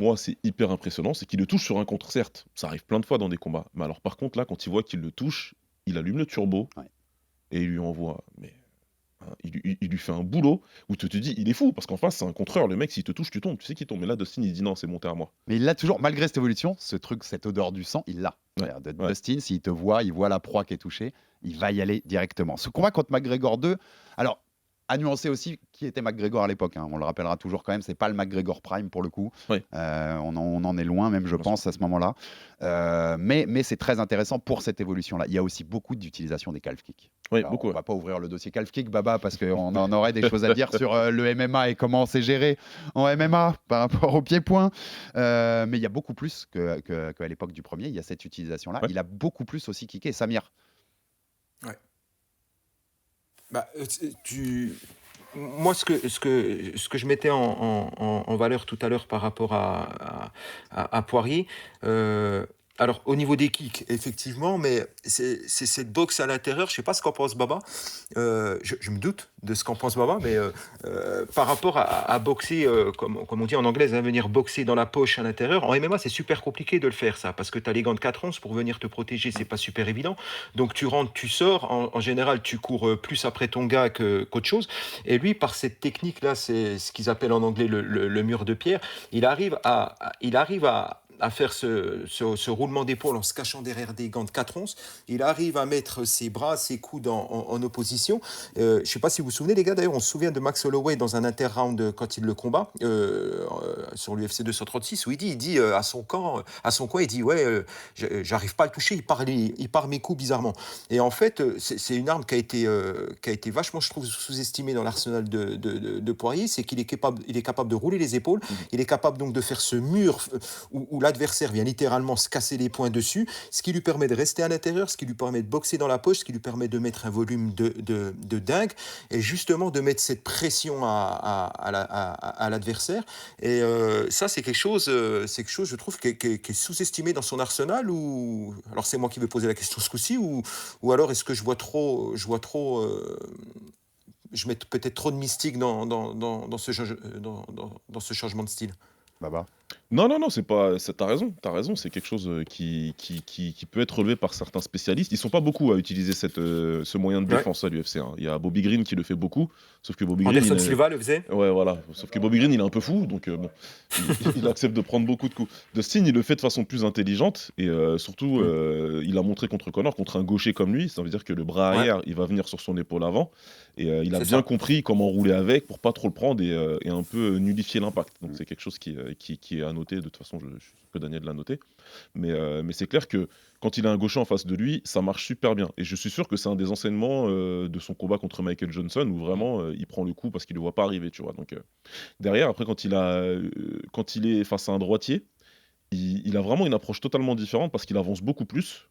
hyper impressionnant, c'est qu'il le touche sur un contre, certes. Ça arrive plein de fois dans des combats. Mais alors par contre, là, quand il voit qu'il le touche, il allume le turbo et il lui envoie il lui fait un boulot où tu te dis, il est fou, parce qu'en face, c'est un contreur. Le mec, s'il te touche, tu tombes. Tu sais qu'il tombe. Mais là, Dustin, il dit non, c'est monté à moi. Mais il l'a toujours, malgré cette évolution, ce truc, cette odeur du sang, il l'a. Ouais, C'est-à-dire, ouais. Dustin, s'il te voit, il voit la proie qui est touchée, il va y aller directement. Ce combat contre McGregor 2, alors, à nuancer aussi qui était McGregor à l'époque. On le rappellera toujours quand même, c'est pas le McGregor Prime pour le coup. Ouais. On en est loin même, je pense, à ce moment-là. Mais c'est très intéressant pour cette évolution-là. Il y a aussi beaucoup d'utilisation des calf kicks. Oui, Alors, beaucoup. on va pas ouvrir le dossier calf kick, Baba, parce qu'on en aurait des choses à dire sur le MMA et comment c'est géré en MMA par rapport au pied-point. Mais il y a beaucoup plus qu'à l'époque du premier. Il y a cette utilisation-là. Ouais. Il a beaucoup plus aussi kické. Samir. Bah, moi, ce que je mettais en valeur tout à l'heure par rapport à Poirier, alors au niveau des kicks, effectivement, mais c'est cette boxe à l'intérieur. Je sais pas ce qu'en pense Baba. Je me doute de ce qu'en pense Baba, mais par rapport à boxer, comme on dit en anglais, venir boxer dans la poche à l'intérieur, en MMA, c'est super compliqué de le faire, ça, parce que tu as les gants de 4 onces pour venir te protéger, c'est pas super évident. Donc tu rentres, tu sors. En général, tu cours plus après ton gars qu'autre chose. Et lui, par cette technique-là, c'est ce qu'ils appellent en anglais le mur de pierre, il arrive à faire ce roulement d'épaule en se cachant derrière des gants de 4 onces. Il arrive à mettre ses bras, ses coudes en opposition. Je ne sais pas si vous vous souvenez, les gars, d'ailleurs, on se souvient de Max Holloway dans un inter-round quand il le combat sur l'UFC 236, où il dit à son coin, il dit ouais, j'arrive pas à le toucher, il part mes coups bizarrement. Et en fait, c'est une arme qui a été vachement, je trouve, sous-estimée dans l'arsenal de Poirier, c'est qu'il est capable de rouler les épaules, il est capable donc de faire ce mur où l'adversaire vient littéralement se casser les poings dessus, ce qui lui permet de rester à l'intérieur, ce qui lui permet de boxer dans la poche, ce qui lui permet de mettre un volume de dingue, et justement de mettre cette pression à l'adversaire. Et ça, c'est quelque chose, je trouve, qui est sous-estimé dans son arsenal. Ou alors c'est moi qui vais poser la question ce coup-ci, ou alors est-ce que je mets peut-être trop de mystique dans ce changement de style. Baba. Non, c'est pas. T'as raison, c'est quelque chose qui peut être relevé par certains spécialistes. Ils sont pas beaucoup à utiliser ce moyen de défense à l'UFC. Il y a Bobby Green qui le fait beaucoup, sauf que Bobby Green. Anderson Silva le faisait. Ouais, voilà. Sauf que Bobby Green, il est un peu fou, donc bon, il accepte de prendre beaucoup de coups. Dustin, il le fait de façon plus intelligente, et surtout, il a montré contre Conor, contre un gaucher comme lui, ça veut dire que le bras arrière, il va venir sur son épaule avant, et il a bien compris comment rouler avec pour pas trop le prendre et un peu nullifier l'impact. Donc c'est quelque chose qui est à noter. De toute façon, je suis sûr que Daniel l'a noté. Mais c'est clair que quand il a un gaucher en face de lui, ça marche super bien. Et je suis sûr que c'est un des enseignements de son combat contre Michael Johnson, où vraiment il prend le coup parce qu'il ne le voit pas arriver. Tu vois. Donc, derrière, après, quand il est face à un droitier, il a vraiment une approche totalement différente parce qu'il avance beaucoup plus.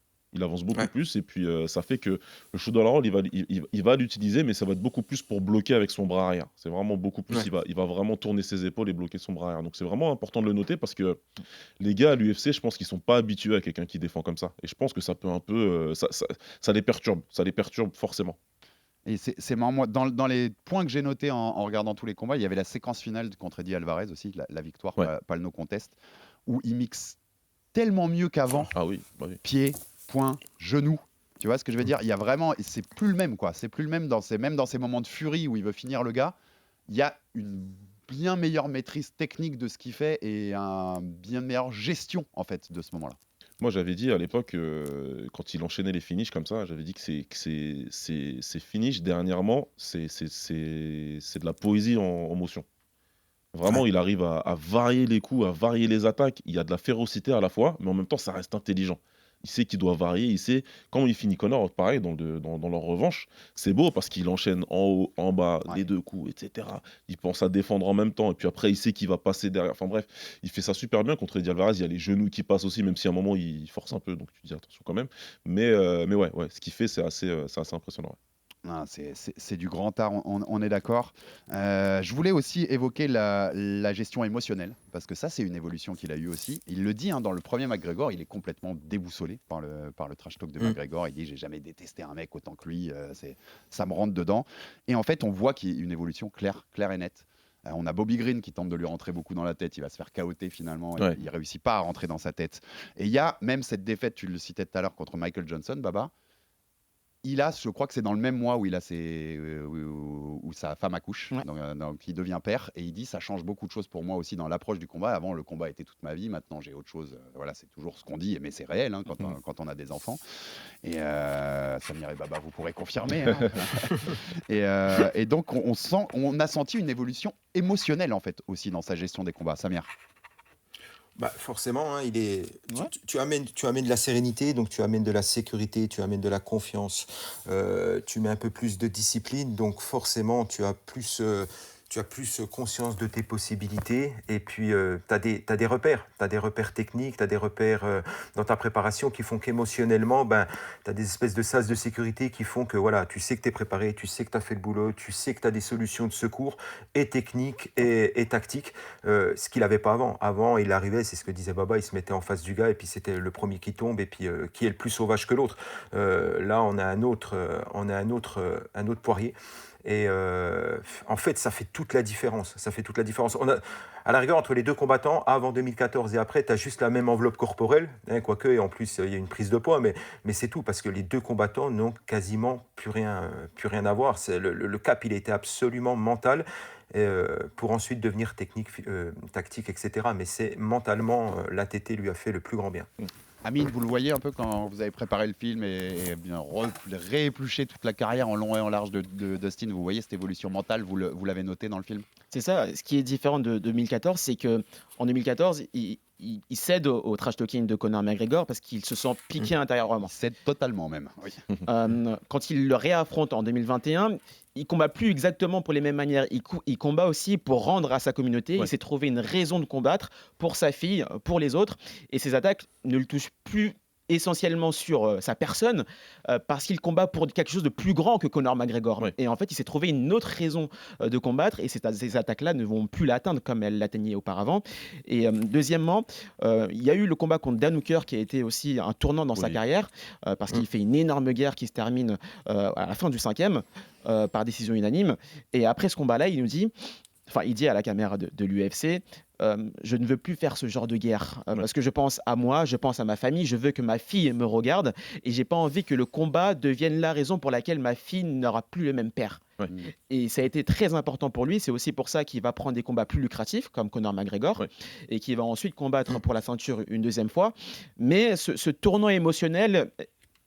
Et puis ça fait que le shoulder roll, il va l'utiliser, mais ça va être beaucoup plus pour bloquer avec son bras arrière. C'est vraiment beaucoup plus, il va vraiment tourner ses épaules et bloquer son bras arrière. Donc c'est vraiment important de le noter parce que les gars à l'UFC, je pense qu'ils sont pas habitués à quelqu'un qui défend comme ça. Et je pense que ça peut un peu, ça les perturbe forcément. Et c'est marrant, moi, dans les points que j'ai notés en regardant tous les combats, il y avait la séquence finale contre Eddie Alvarez aussi, la victoire, pas le no contest, où il mixe tellement mieux qu'avant. Ah oui, pied, point, genou. Tu vois ce que je veux dire? Il y a vraiment, c'est plus le même, quoi. C'est plus le même même dans ces moments de furie où il veut finir le gars. Il y a une bien meilleure maîtrise technique de ce qu'il fait et une bien meilleure gestion en fait de ce moment-là. Moi, j'avais dit à l'époque, quand il enchaînait les finishes comme ça, j'avais dit que ces finishes, dernièrement, c'est de la poésie en motion. Vraiment, il arrive à varier les coups, à varier les attaques. Il y a de la férocité à la fois, mais en même temps, ça reste intelligent. Il sait qu'il doit varier, il sait. Quand il finit Conor, pareil, dans leur revanche, c'est beau parce qu'il enchaîne en haut, en bas, les deux coups, etc. Il pense à défendre en même temps, et puis après, il sait qu'il va passer derrière. Enfin bref, il fait ça super bien contre Eddie Alvarez. Il y a les genoux qui passent aussi, même si à un moment, il force un peu, donc tu dis attention quand même. Mais ouais, ce qu'il fait, c'est assez impressionnant. Ouais. Non, c'est du grand art, on est d'accord. Je voulais aussi évoquer la gestion émotionnelle, parce que ça, c'est une évolution qu'il a eue aussi. Il le dit, dans le premier McGregor, il est complètement déboussolé par le trash talk de McGregor. Il dit « j'ai jamais détesté un mec autant que lui, ça me rentre dedans ». Et en fait, on voit qu'il y a une évolution claire et nette. On a Bobby Green qui tente de lui rentrer beaucoup dans la tête. Il va se faire cahoter finalement. Ouais. Il ne réussit pas à rentrer dans sa tête. Et il y a même cette défaite, tu le citais tout à l'heure, contre Michael Johnson, Baba. je crois que c'est dans le même mois où où sa femme accouche, Ouais. donc il devient père, et il dit ça change beaucoup de choses pour moi aussi dans l'approche du combat. Avant, le combat était toute ma vie, maintenant j'ai autre chose. Voilà, c'est toujours ce qu'on dit, mais c'est réel quand on a des enfants. Et Samir et Baba, vous pourrez confirmer. Hein. et donc on a senti une évolution émotionnelle en fait aussi dans sa gestion des combats. Samir. Bah forcément, hein, tu amènes de la sérénité, donc tu amènes de la sécurité, tu amènes de la confiance, tu mets un peu plus de discipline, donc forcément tu as plus conscience de tes possibilités, et puis tu as des repères techniques, tu as des repères dans ta préparation qui font qu'émotionnellement, tu as des espèces de sas de sécurité qui font que voilà, tu sais que tu es préparé, tu sais que tu as fait le boulot, tu sais que tu as des solutions de secours, et techniques et tactiques, ce qu'il n'avait pas avant. Avant, il arrivait, c'est ce que disait Baba, il se mettait en face du gars, et puis c'était le premier qui tombe, et puis qui est le plus sauvage que l'autre. Là, on a un autre Poirier. Et en fait, ça fait toute la différence. À la rigueur, entre les deux combattants, avant 2014 et après, tu as juste la même enveloppe corporelle, hein, quoique, et en plus, il y a une prise de poids, mais c'est tout, parce que les deux combattants n'ont quasiment plus rien à voir. Le cap, il était absolument mental, pour ensuite devenir technique, tactique, etc. Mais c'est mentalement, l'ATT lui a fait le plus grand bien. Amine, vous le voyez un peu quand vous avez préparé le film et bien réépluché toute la carrière en long et en large de Dustin, vous voyez cette évolution mentale, vous l'avez noté dans le film? C'est ça. Ce qui est différent de 2014, c'est qu'en 2014, il cède au trash talking de Conor McGregor parce qu'il se sent piqué intérieurement. Il cède totalement même. Oui. Quand il le réaffronte en 2021, il combat plus exactement pour les mêmes manières. Il combat aussi pour rendre à sa communauté. Ouais. Il s'est trouvé une raison de combattre pour sa fille, pour les autres. Et ses attaques ne le touchent plus essentiellement sur sa personne parce qu'il combat pour quelque chose de plus grand que Conor McGregor. Ouais. Et en fait, il s'est trouvé une autre raison de combattre et ces attaques-là ne vont plus l'atteindre comme elles l'atteignaient auparavant. Et deuxièmement, il y a eu le combat contre Dan Hooker qui a été aussi un tournant dans sa carrière parce qu'il fait une énorme guerre qui se termine à la fin du 5e par décision unanime. Et après ce combat-là, il dit à la caméra de l'UFC, je ne veux plus faire ce genre de guerre parce que je pense à moi, je pense à ma famille, je veux que ma fille me regarde et j'ai pas envie que le combat devienne la raison pour laquelle ma fille n'aura plus le même père. Ouais. Et ça a été très important pour lui, c'est aussi pour ça qu'il va prendre des combats plus lucratifs comme Conor McGregor et qu'il va ensuite combattre pour la ceinture une deuxième fois. Mais ce tournant émotionnel,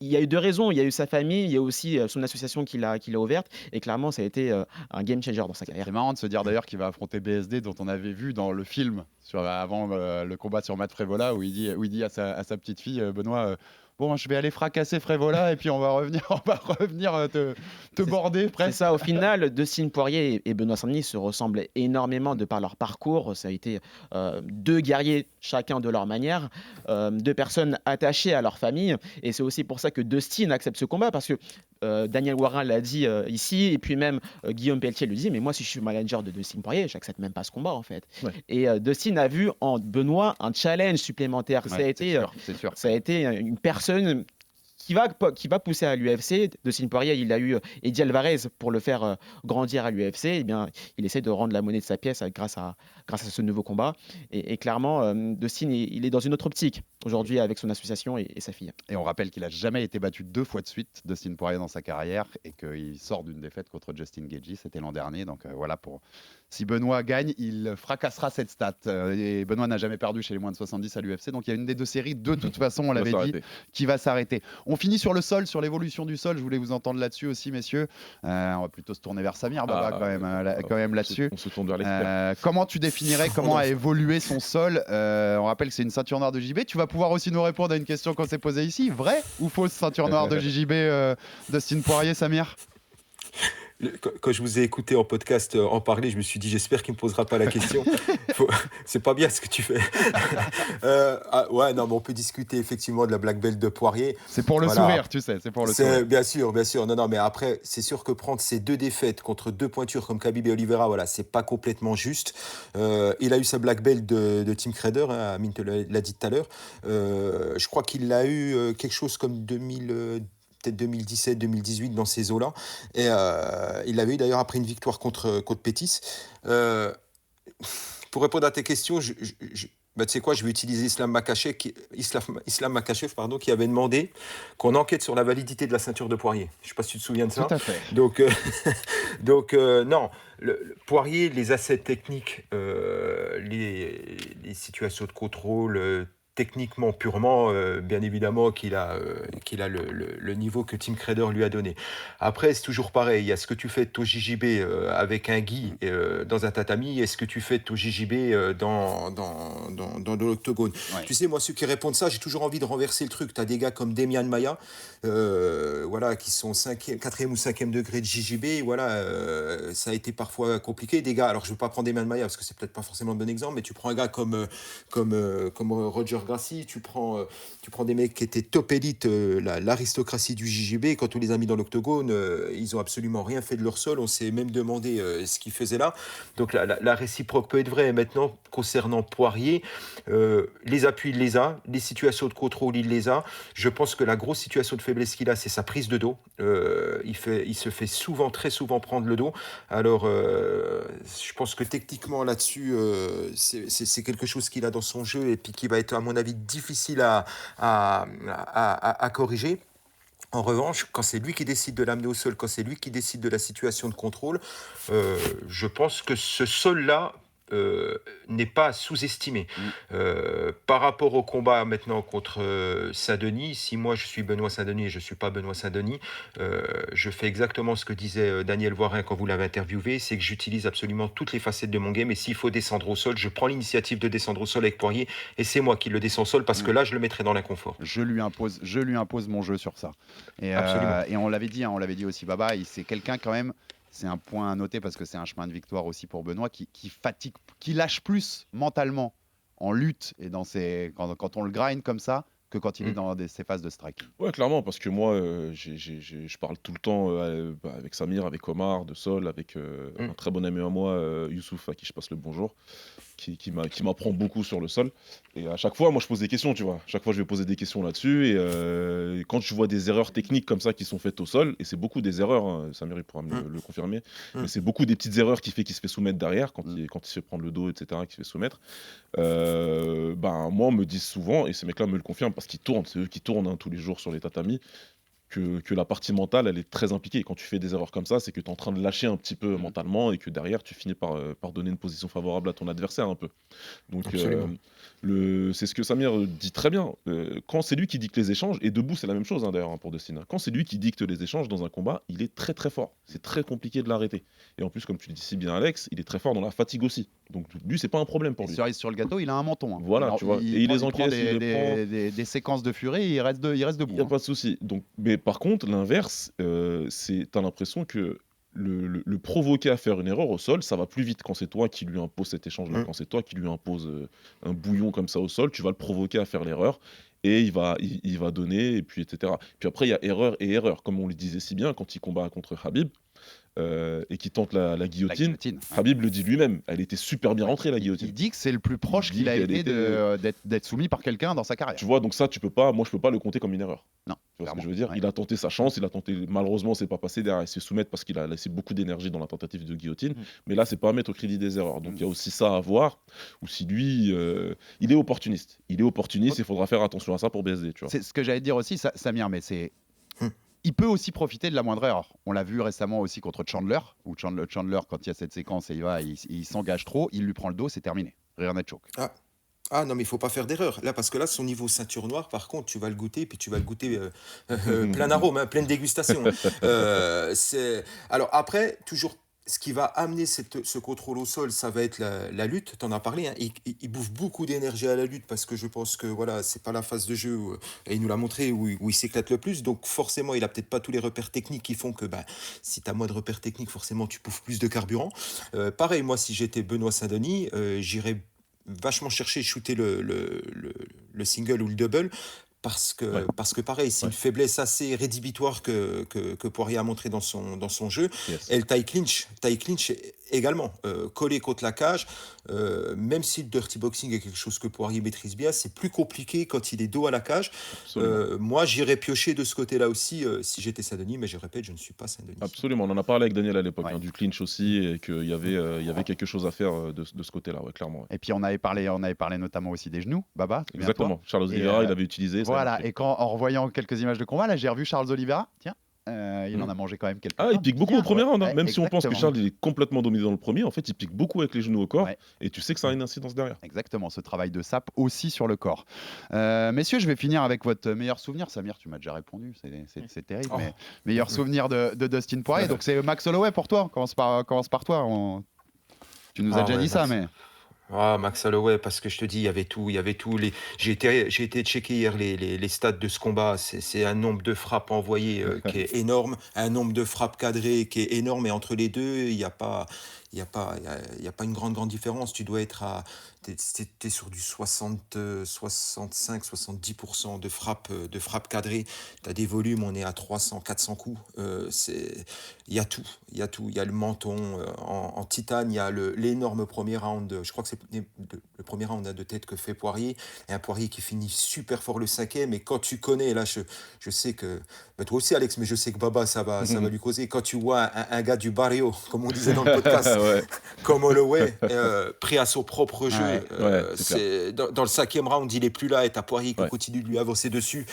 il y a eu deux raisons. Il y a eu sa famille, il y a aussi son association qu'il a ouverte. Et clairement, ça a été un game changer dans sa carrière. C'est marrant de se dire d'ailleurs qu'il va affronter BSD, dont on avait vu dans le film avant le combat sur Matt Frevola, où il dit à sa petite fille, Benoît, bon, je vais aller fracasser Frevola et puis on va revenir te border presque. C'est ça, au final, Dustin Poirier et Benoît Saint-Denis se ressemblent énormément de par leur parcours. Ça a été deux guerriers, chacun de leur manière, deux personnes attachées à leur famille. Et c'est aussi pour ça que Dustin accepte ce combat, parce que Daniel Warin l'a dit ici, et puis même Guillaume Pelletier le dit, mais moi, si je suis manager de Dustin Poirier, j'accepte même pas ce combat, en fait. Ouais. Et Dustin a vu en Benoît un challenge supplémentaire. Ouais, ça a été une personne qui va pousser à l'UFC. Dustin Poirier, il a eu Eddie Alvarez pour le faire grandir à l'UFC. Eh bien, il essaie de rendre la monnaie de sa pièce grâce à ce nouveau combat. Et clairement, Dustin, il est dans une autre optique aujourd'hui avec son association et sa fille. Et on rappelle qu'il n'a jamais été battu 2 fois de suite, Dustin Poirier, dans sa carrière, et qu'il sort d'une défaite contre Justin Gaethje. C'était l'an dernier. Donc voilà, si Benoît gagne, il fracassera cette stat. Et Benoît n'a jamais perdu chez les moins de 70 à l'UFC. Donc il y a une des deux séries, de toute façon, on l'avait dit, qui va s'arrêter. On finit sur le sol, sur l'évolution du sol. Je voulais vous entendre là-dessus aussi, messieurs. On va plutôt se tourner vers Samir, Baba, quand même là-dessus. On se tourne vers l'expert. Comment tu définirais comment a évolué son sol? On rappelle que c'est une ceinture noire de JB. Tu vas pouvoir aussi nous répondre à une question qu'on s'est posée ici. Vraie ou fausse ceinture noire de JB, Dustin Poirier, Samir? Quand je vous ai écouté en podcast en parler, je me suis dit, j'espère qu'il ne me posera pas la question. C'est pas bien ce que tu fais. Ouais, non, mais on peut discuter effectivement de la black belt de Poirier. C'est pour le sourire, tu sais, c'est pour le sourire. Bien sûr. Non, mais après, c'est sûr que prendre ces deux défaites contre deux pointures comme Khabib et Oliveira, voilà, c'est pas complètement juste. Il a eu sa black belt de Tim Credder, hein, Amine te l'a dit tout à l'heure. Je crois qu'il l'a eu quelque chose comme peut-être 2017, 2018 dans ces eaux-là. Et il l'avait eu d'ailleurs après une victoire contre Pettis. Pour répondre à tes questions, Bah, tu sais quoi, je vais utiliser Islam Makhachev, pardon, qui avait demandé qu'on enquête sur la validité de la ceinture de Poirier. Je ne sais pas si tu te souviens de Tout ça. à fait. Donc, non, Poirier, les assets techniques, les situations de contrôle, techniquement, purement, bien évidemment qu'il a le niveau que Tim Credder lui a donné. Après, c'est toujours pareil. Il y a ce que tu fais de ton JJB avec un gi dans un tatami et ce que tu fais de ton JJB dans l'octogone. Ouais. Tu sais, moi, ceux qui répondent ça, j'ai toujours envie de renverser le truc. Tu as des gars comme Demian Maia, voilà, qui sont 4e ou 5e degré de JJB. Voilà, ça a été parfois compliqué. Des gars, alors je ne veux pas prendre Demian Maia parce que c'est peut-être pas forcément le bon exemple, mais tu prends un gars comme Roger Gracie, tu prends des mecs qui étaient top élite, l'aristocratie du JJB. Quand on les a mis dans l'octogone, ils ont absolument rien fait de leur sol. On s'est même demandé ce qu'ils faisaient là. Donc la réciproque peut être vraie. Maintenant, concernant Poirier, les appuis, il les a. Les situations de contrôle, il les a. Je pense que la grosse situation de faiblesse qu'il a, c'est sa prise de dos. Il se fait très souvent prendre le dos. Alors, je pense que techniquement, là-dessus, c'est quelque chose qu'il a dans son jeu et puis qui va être, à mon avis, difficile à corriger. En revanche, quand c'est lui qui décide de l'amener au sol, quand c'est lui qui décide de la situation de contrôle, je pense que ce sol-là n'est pas sous-estimé. Par rapport au combat maintenant contre Saint-Denis, si moi je suis Benoît Saint-Denis et je ne suis pas Benoît Saint-Denis, je fais exactement ce que disait Daniel Voirin quand vous l'avez interviewé, c'est que j'utilise absolument toutes les facettes de mon game et s'il faut descendre au sol, je prends l'initiative de descendre au sol avec Poirier et c'est moi qui le descends au sol parce que là je le mettrai dans l'inconfort. Je lui impose mon jeu sur ça. Et on l'avait dit aussi, Baba, c'est quelqu'un quand même. C'est un point à noter parce que c'est un chemin de victoire aussi pour Benoît qui fatigue, qui lâche plus mentalement en lutte et quand on le grind comme ça que quand il est dans ses phases de strike. Ouais, clairement, parce que moi, je parle tout le temps avec Samir, avec Omar, de sol, avec un très bon ami à moi, Youssouf, à qui je passe le bonjour, qui m'apprend beaucoup sur le sol. Et à chaque fois, moi, je pose des questions, tu vois. À chaque fois, je vais poser des questions là-dessus. Et quand je vois des erreurs techniques comme ça qui sont faites au sol, et c'est beaucoup des erreurs, hein, Samir, il pourra me le confirmer, mais c'est beaucoup des petites erreurs qu'il se fait soumettre derrière, quand il se fait prendre le dos, etc., qu'il se fait soumettre. Moi, on me dit souvent, et ces mecs-là me le confirment, parce qu'ils tournent, c'est eux qui tournent tous les jours sur les tatamis, que la partie mentale, elle est très impliquée. Quand tu fais des erreurs comme ça, c'est que tu es en train de lâcher un petit peu mentalement et que derrière, tu finis par donner une position favorable à ton adversaire un peu. Donc, c'est ce que Samir dit très bien. Quand c'est lui qui dicte les échanges, et debout, c'est la même chose d'ailleurs pour Dustin. Quand c'est lui qui dicte les échanges dans un combat, il est très très fort. C'est très compliqué de l'arrêter. Et en plus, comme tu le dis si bien, Alex, il est très fort dans la fatigue aussi. Donc lui, c'est pas un problème pour lui. Cerise sur le gâteau, il a un menton. Hein. Voilà, tu vois. Et il les encaisse, des séquences de furie, il reste debout. Il n'y a pas de souci. Donc, mais par contre, l'inverse, t'as l'impression que le provoquer à faire une erreur au sol, ça va plus vite quand c'est toi qui lui impose cet échange-là. Quand c'est toi qui lui impose un bouillon comme ça au sol, tu vas le provoquer à faire l'erreur et il va donner, et puis etc. Puis après, il y a erreur et erreur. Comme on le disait si bien quand il combat contre Khabib, et qui tente la guillotine. Khabib le dit lui-même, elle était super bien rentrée la guillotine. Il dit que c'est le plus proche qu'il a été d'être soumis par quelqu'un dans sa carrière. Tu vois, donc ça, moi je peux pas le compter comme une erreur. Non. Tu vois ce que je veux dire ? Il a tenté sa chance, malheureusement c'est pas passé derrière, il s'est soumettre parce qu'il a laissé beaucoup d'énergie dans la tentative de guillotine, mais là c'est pas à mettre au crédit des erreurs. Donc il y a aussi ça à voir, ou si lui, il est opportuniste. Il faudra faire attention à ça pour BSD. Tu vois. C'est ce que j'allais te dire aussi, Samir, mais c'est... Il peut aussi profiter de la moindre erreur. On l'a vu récemment aussi contre Chandler, où Chandler, quand il y a cette séquence et il s'engage trop, il lui prend le dos, c'est terminé. Rear naked choke. Ah non, mais il faut pas faire d'erreur. Là, parce que là, son niveau ceinture noire, par contre, tu vas le goûter, puis tu vas le goûter plein d'arômes, pleine dégustation. Alors après, toujours, ce qui va amener ce contrôle au sol, ça va être la lutte. Tu en as parlé. Hein. Il bouffe beaucoup d'énergie à la lutte parce que je pense que voilà, c'est pas la phase de jeu et il nous l'a montré où il s'éclate le plus. Donc forcément, il a peut-être pas tous les repères techniques qui font que si tu as moins de repères techniques, forcément, tu bouffes plus de carburant. Pareil, moi, si j'étais Benoît Saint-Denis, j'irais vachement chercher shooter le single ou le double. Parce que pareil, c'est une faiblesse assez rédhibitoire que Poirier a montré dans son jeu. Yes. Et le tie clinch également, collé contre la cage, même si le dirty boxing est quelque chose que Poirier maîtrise bien, c'est plus compliqué quand il est dos à la cage. Moi, j'irais piocher de ce côté-là aussi si j'étais Saint-Denis, mais je répète, je ne suis pas Saint-Denis. Absolument, on en a parlé avec Daniel à l'époque, du clinch aussi, et qu'il y avait quelque chose à faire de ce côté-là, clairement. Et puis on avait parlé notamment aussi des genoux, Baba. Exactement, Charles Oliveira, il avait utilisé ça. Voilà, et en revoyant quelques images de combat, là j'ai revu Charles Oliveira, tiens. Il en a mangé quand même quelques. Il pique beaucoup au premier round, même si on pense que exactement. Charles il est complètement dominé dans le premier, en fait il pique beaucoup avec les genoux au corps, et tu sais que ça a une incidence derrière. Exactement, ce travail de sape aussi sur le corps. Messieurs, je vais finir avec votre meilleur souvenir. Samir, tu m'as déjà répondu, c'est terrible, mais meilleur souvenir de Dustin Poirier. Donc c'est Max Holloway pour toi, commence par toi. Tu nous as déjà dit ça, mais... Max Holloway, parce que je te dis, il y avait tout. J'ai été checker hier les stats de ce combat. C'est un nombre de frappes envoyées qui est énorme, un nombre de frappes cadrées qui est énorme, et entre les deux, il n'y a pas une grande différence. Tu dois être t'es sur du 65-70% de frappes cadrées. Tu as des volumes, on est à 300-400 coups. Il y a tout. Il y a le menton en titane, il y a l'énorme premier round. Je crois que c'est le premier round de tête que fait Poirier. Et un Poirier qui finit super fort le cinquième. Et quand tu connais, là, je sais que... toi aussi, Alex, mais je sais que Baba, ça va lui causer. Quand tu vois un gars du barrio, comme on disait dans le podcast, comme Holloway, pris à son propre jeu, dans le cinquième round, il est plus là, et t'as Poirier qui continue de lui avancer dessus.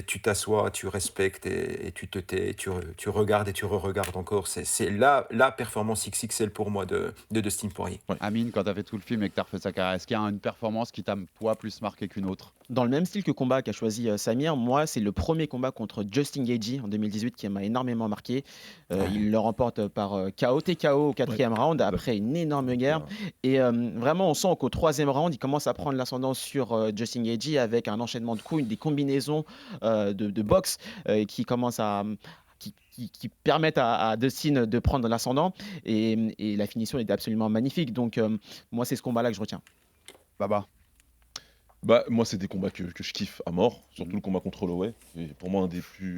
Tu t'assois, tu respectes, et tu te tais, tu regardes et tu re-regardes encore. C'est la performance XXL pour moi de Dustin Poirier. Amine, quand t'as fait tout le film et que t'as refait sa carrière, est-ce qu'il y a une performance qui t'a plus marqué qu'une autre? Dans le même style que combat qu'a choisi Samir, moi, c'est le premier combat contre Justin Gaethje en 2018 qui m'a énormément marqué. Il le remporte par TKO au quatrième round après une énorme guerre. Et vraiment, on sent qu'au troisième round, il commence à prendre l'ascendant sur Justin Gaethje avec un enchaînement de coups, des combinaisons de boxe qui commencent à... Qui permettent à Dustin de prendre l'ascendant, et la finition était absolument magnifique. Donc moi, c'est ce combat-là que je retiens. Baba. Moi, c'est des combats que je kiffe à mort, surtout le combat contre Holloway. Et pour moi,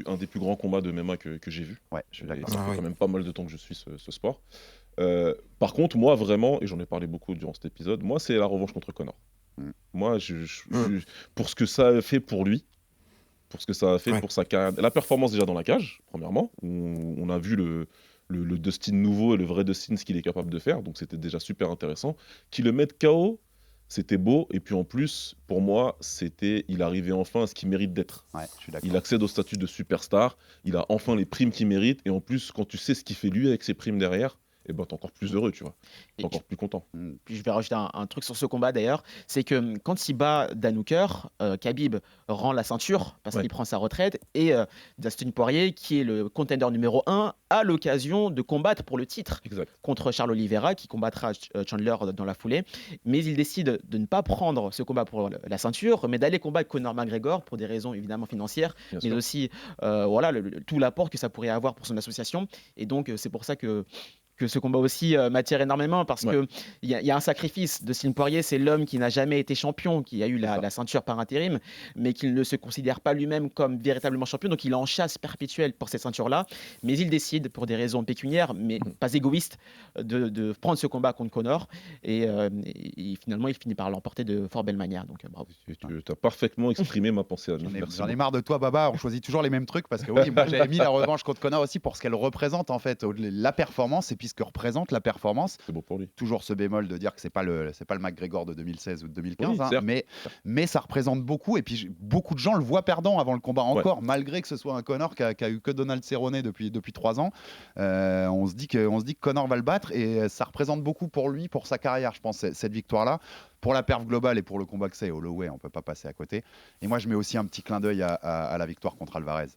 un des plus grands combats de MMA que j'ai vu. Ouais, je suis d'accord. Ça fait quand même pas mal de temps que je suis ce sport. Par contre, moi, vraiment, et j'en ai parlé beaucoup durant cet épisode, moi, c'est la revanche contre Conor. Moi, pour ce que ça a fait pour lui, pour ce que ça a fait pour sa carrière, la performance déjà dans la cage, premièrement, où on a vu le Dustin nouveau et le vrai Dustin, ce qu'il est capable de faire, donc c'était déjà super intéressant. Qu'il le mette KO, c'était beau, et puis en plus, pour moi, il arrivait enfin à ce qu'il mérite d'être. Ouais, je suis d'accord. Il accède au statut de superstar, il a enfin les primes qu'il mérite, et en plus, quand tu sais ce qu'il fait lui avec ses primes derrière, t'es encore plus heureux, tu vois. T'es encore plus content. Puis je vais rajouter un truc sur ce combat d'ailleurs, c'est que quand il bat Dan Hooker, Khabib rend la ceinture parce qu'il prend sa retraite, et Dustin Poirier, qui est le contender numéro 1, a l'occasion de combattre pour le titre contre Charles Oliveira, qui combattra Chandler dans la foulée. Mais il décide de ne pas prendre ce combat pour la ceinture, mais d'aller combattre Conor McGregor pour des raisons évidemment financières, mais aussi tout l'apport que ça pourrait avoir pour son association. Et donc c'est pour ça que ce combat aussi m'attire énormément, parce qu'il y a un sacrifice. Dustin Poirier, c'est l'homme qui n'a jamais été champion, qui a eu la ceinture par intérim, mais qui ne se considère pas lui-même comme véritablement champion, donc il est en chasse perpétuelle pour cette ceinture-là, mais il décide, pour des raisons pécuniaires, mais pas égoïstes, de prendre ce combat contre Conor, et finalement il finit par l'emporter de fort belle manière, donc bravo. Tu as parfaitement exprimé ma pensée, Amine. J'en ai marre de toi, Baba, on choisit toujours les mêmes trucs, parce que oui, moi j'avais mis la revanche contre Conor aussi pour ce qu'elle représente, en fait, la performance, et puis ce que représente la performance. C'est beau pour lui. Toujours ce bémol de dire que c'est pas le McGregor de 2016 ou de 2015, mais ça représente beaucoup, et puis beaucoup de gens le voient perdant avant le combat encore, malgré que ce soit un Conor qui a eu que Donald Cerrone depuis 3 ans. On se dit que Conor va le battre, et ça représente beaucoup pour lui, pour sa carrière, je pense, cette victoire-là. Pour la perf globale et pour le combat que c'est, Holloway, on peut pas passer à côté. Et moi, je mets aussi un petit clin d'œil à la victoire contre Alvarez.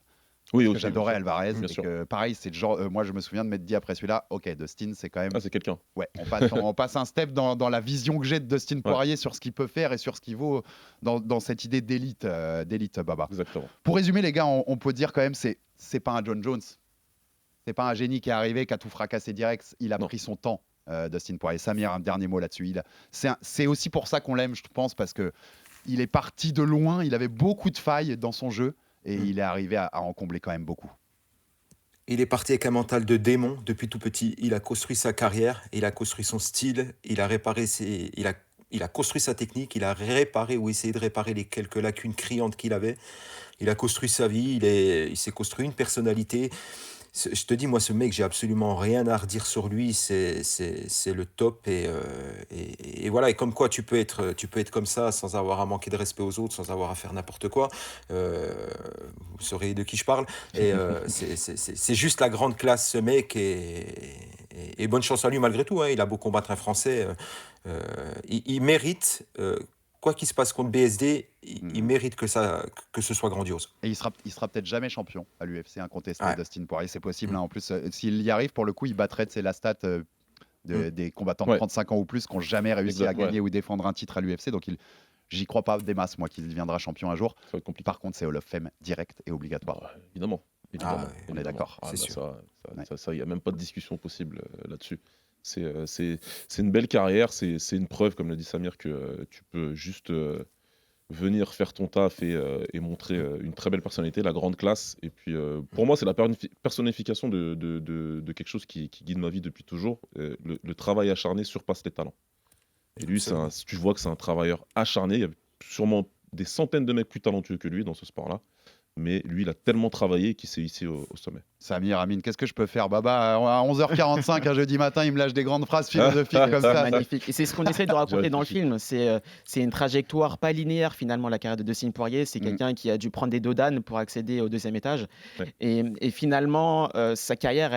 Oui, j'adorais Alvarez. Et que, pareil, c'est le genre. Moi, je me souviens de m'être dit après celui-là, ok, Dustin, c'est quand même. C'est quelqu'un. Ouais, on passe un step dans la vision que j'ai de Dustin Poirier sur ce qu'il peut faire et sur ce qu'il vaut dans cette idée d'élite, Baba. Exactement. Pour résumer, les gars, on peut dire quand même, c'est pas un John Jones. C'est pas un génie qui est arrivé, qui a tout fracassé direct. Il a pris son temps, Dustin Poirier. Samir, un dernier mot là-dessus. C'est aussi pour ça qu'on l'aime, je pense, parce que il est parti de loin. Il avait beaucoup de failles dans son jeu. Et il est arrivé à en combler quand même beaucoup. Il est parti avec un mental de démon depuis tout petit. Il a construit sa carrière, il a construit son style, il a construit sa technique, il a réparé ou essayé de réparer les quelques lacunes criantes qu'il avait. Il a construit sa vie, il s'est construit une personnalité. Je te dis, moi, ce mec, j'ai absolument rien à redire sur lui. C'est le top. Et voilà. Et comme quoi, tu peux être comme ça sans avoir à manquer de respect aux autres, sans avoir à faire n'importe quoi. Vous saurez de qui je parle. Et c'est juste la grande classe, ce mec. Et bonne chance à lui malgré tout. Hein. Il a beau combattre un Français. Il mérite... quoi qu'il se passe contre BSD, il mérite que ce soit grandiose. Et il sera peut-être jamais champion à l'UFC incontesté, Dustin Poirier, c'est possible. Hein. En plus, s'il y arrive, pour le coup, il battrait la stat des combattants de 35 ans ou plus qui n'ont jamais réussi à gagner ou défendre un titre à l'UFC. Donc j'y crois pas des masses, moi, qu'il deviendra champion un jour. Par contre, c'est Hall of Fame direct et obligatoire. Évidemment. On est d'accord. C'est sûr. Ça, il n'y a même pas de discussion possible là-dessus. C'est une belle carrière, c'est une preuve, comme l'a dit Samir, que tu peux juste venir faire ton taf et montrer une très belle personnalité, la grande classe. Et puis, pour moi, c'est la personnification de quelque chose qui guide ma vie depuis toujours. Le travail acharné surpasse les talents. Et lui, tu vois que c'est un travailleur acharné. Il y a sûrement des centaines de mecs plus talentueux que lui dans ce sport-là. Mais lui, il a tellement travaillé qu'il s'est hissé au sommet. Samir, Amine, qu'est-ce que je peux faire? Baba, à 11h45, un jeudi matin, il me lâche des grandes phrases philosophiques comme ça. Magnifique. Et c'est ce qu'on essaie de raconter dans le film. C'est une trajectoire pas linéaire, finalement, la carrière de Dustin Poirier. C'est quelqu'un qui a dû prendre des dos d'âne pour accéder au 2e étage. Ouais. Et finalement, sa carrière,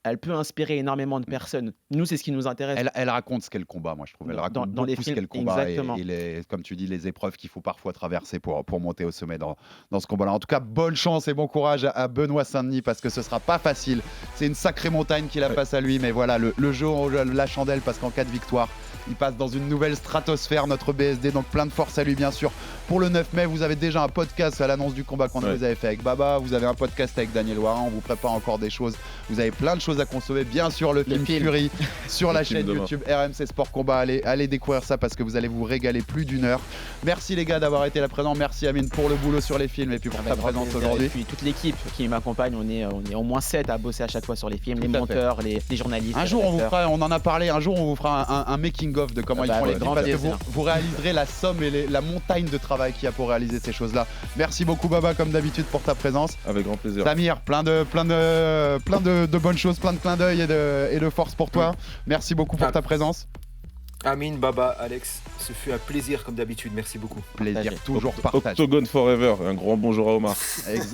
elle peut inspirer énormément de personnes. Nous, c'est ce qui nous intéresse. Elle raconte ce qu'est le combat, moi, je trouve. Elle raconte dans les films, ce qu'est le combat et comme tu dis, les épreuves qu'il faut parfois traverser pour monter au sommet dans ce combat-là. En tout cas, bonne chance et bon courage à Benoît Saint-Denis parce que ce sera pas facile. C'est une sacrée montagne qu'il a face à lui, mais voilà, le jeu en la chandelle parce qu'en cas de victoire, il passe dans une nouvelle stratosphère, notre BSD. Donc plein de force à lui, bien sûr. Pour le 9 mai, vous avez déjà un podcast à l'annonce du combat qu'on vous avait fait avec Baba. Vous avez un podcast avec Daniel Warin. On vous prépare encore des choses. Vous avez plein de choses à consommer. Bien sûr, le film Fury sur la chaîne YouTube RMC Sport Combat. Allez découvrir ça parce que vous allez vous régaler plus d'une heure. Merci les gars d'avoir été là présents. Merci Amine pour le boulot sur les films et puis pour ta présence aujourd'hui. Et puis toute l'équipe qui m'accompagne, on est au moins 7 à bosser à chaque fois sur les films, les monteurs, les journalistes. Un jour, on en a parlé, un jour on vous fera un making-of de comment ils font les films parce que vous réaliserez la somme et la montagne de travail qu'il y a pour réaliser ces choses-là. Merci beaucoup Baba comme d'habitude pour ta présence. Avec grand plaisir. Samir, plein de bonnes choses, plein de clins d'œil et de force pour toi. Merci beaucoup pour ta présence. Amine, Baba, Alex, ce fut un plaisir comme d'habitude, merci beaucoup. Plaisir toujours partagé. Octogone Forever, un grand bonjour à Omar.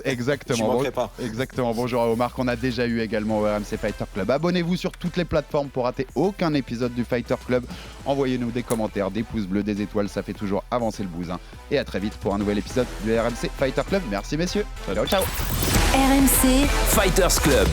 Exactement. Je manquerai pas. Exactement, bonjour à Omar qu'on a déjà eu également au RMC Fighter Club. Abonnez-vous sur toutes les plateformes pour rater aucun épisode du Fighter Club. Envoyez-nous des commentaires, des pouces bleus, des étoiles, ça fait toujours avancer le bousin. Et à très vite pour un nouvel épisode du RMC Fighter Club. Merci messieurs. Ciao, ciao. RMC Fighters Club.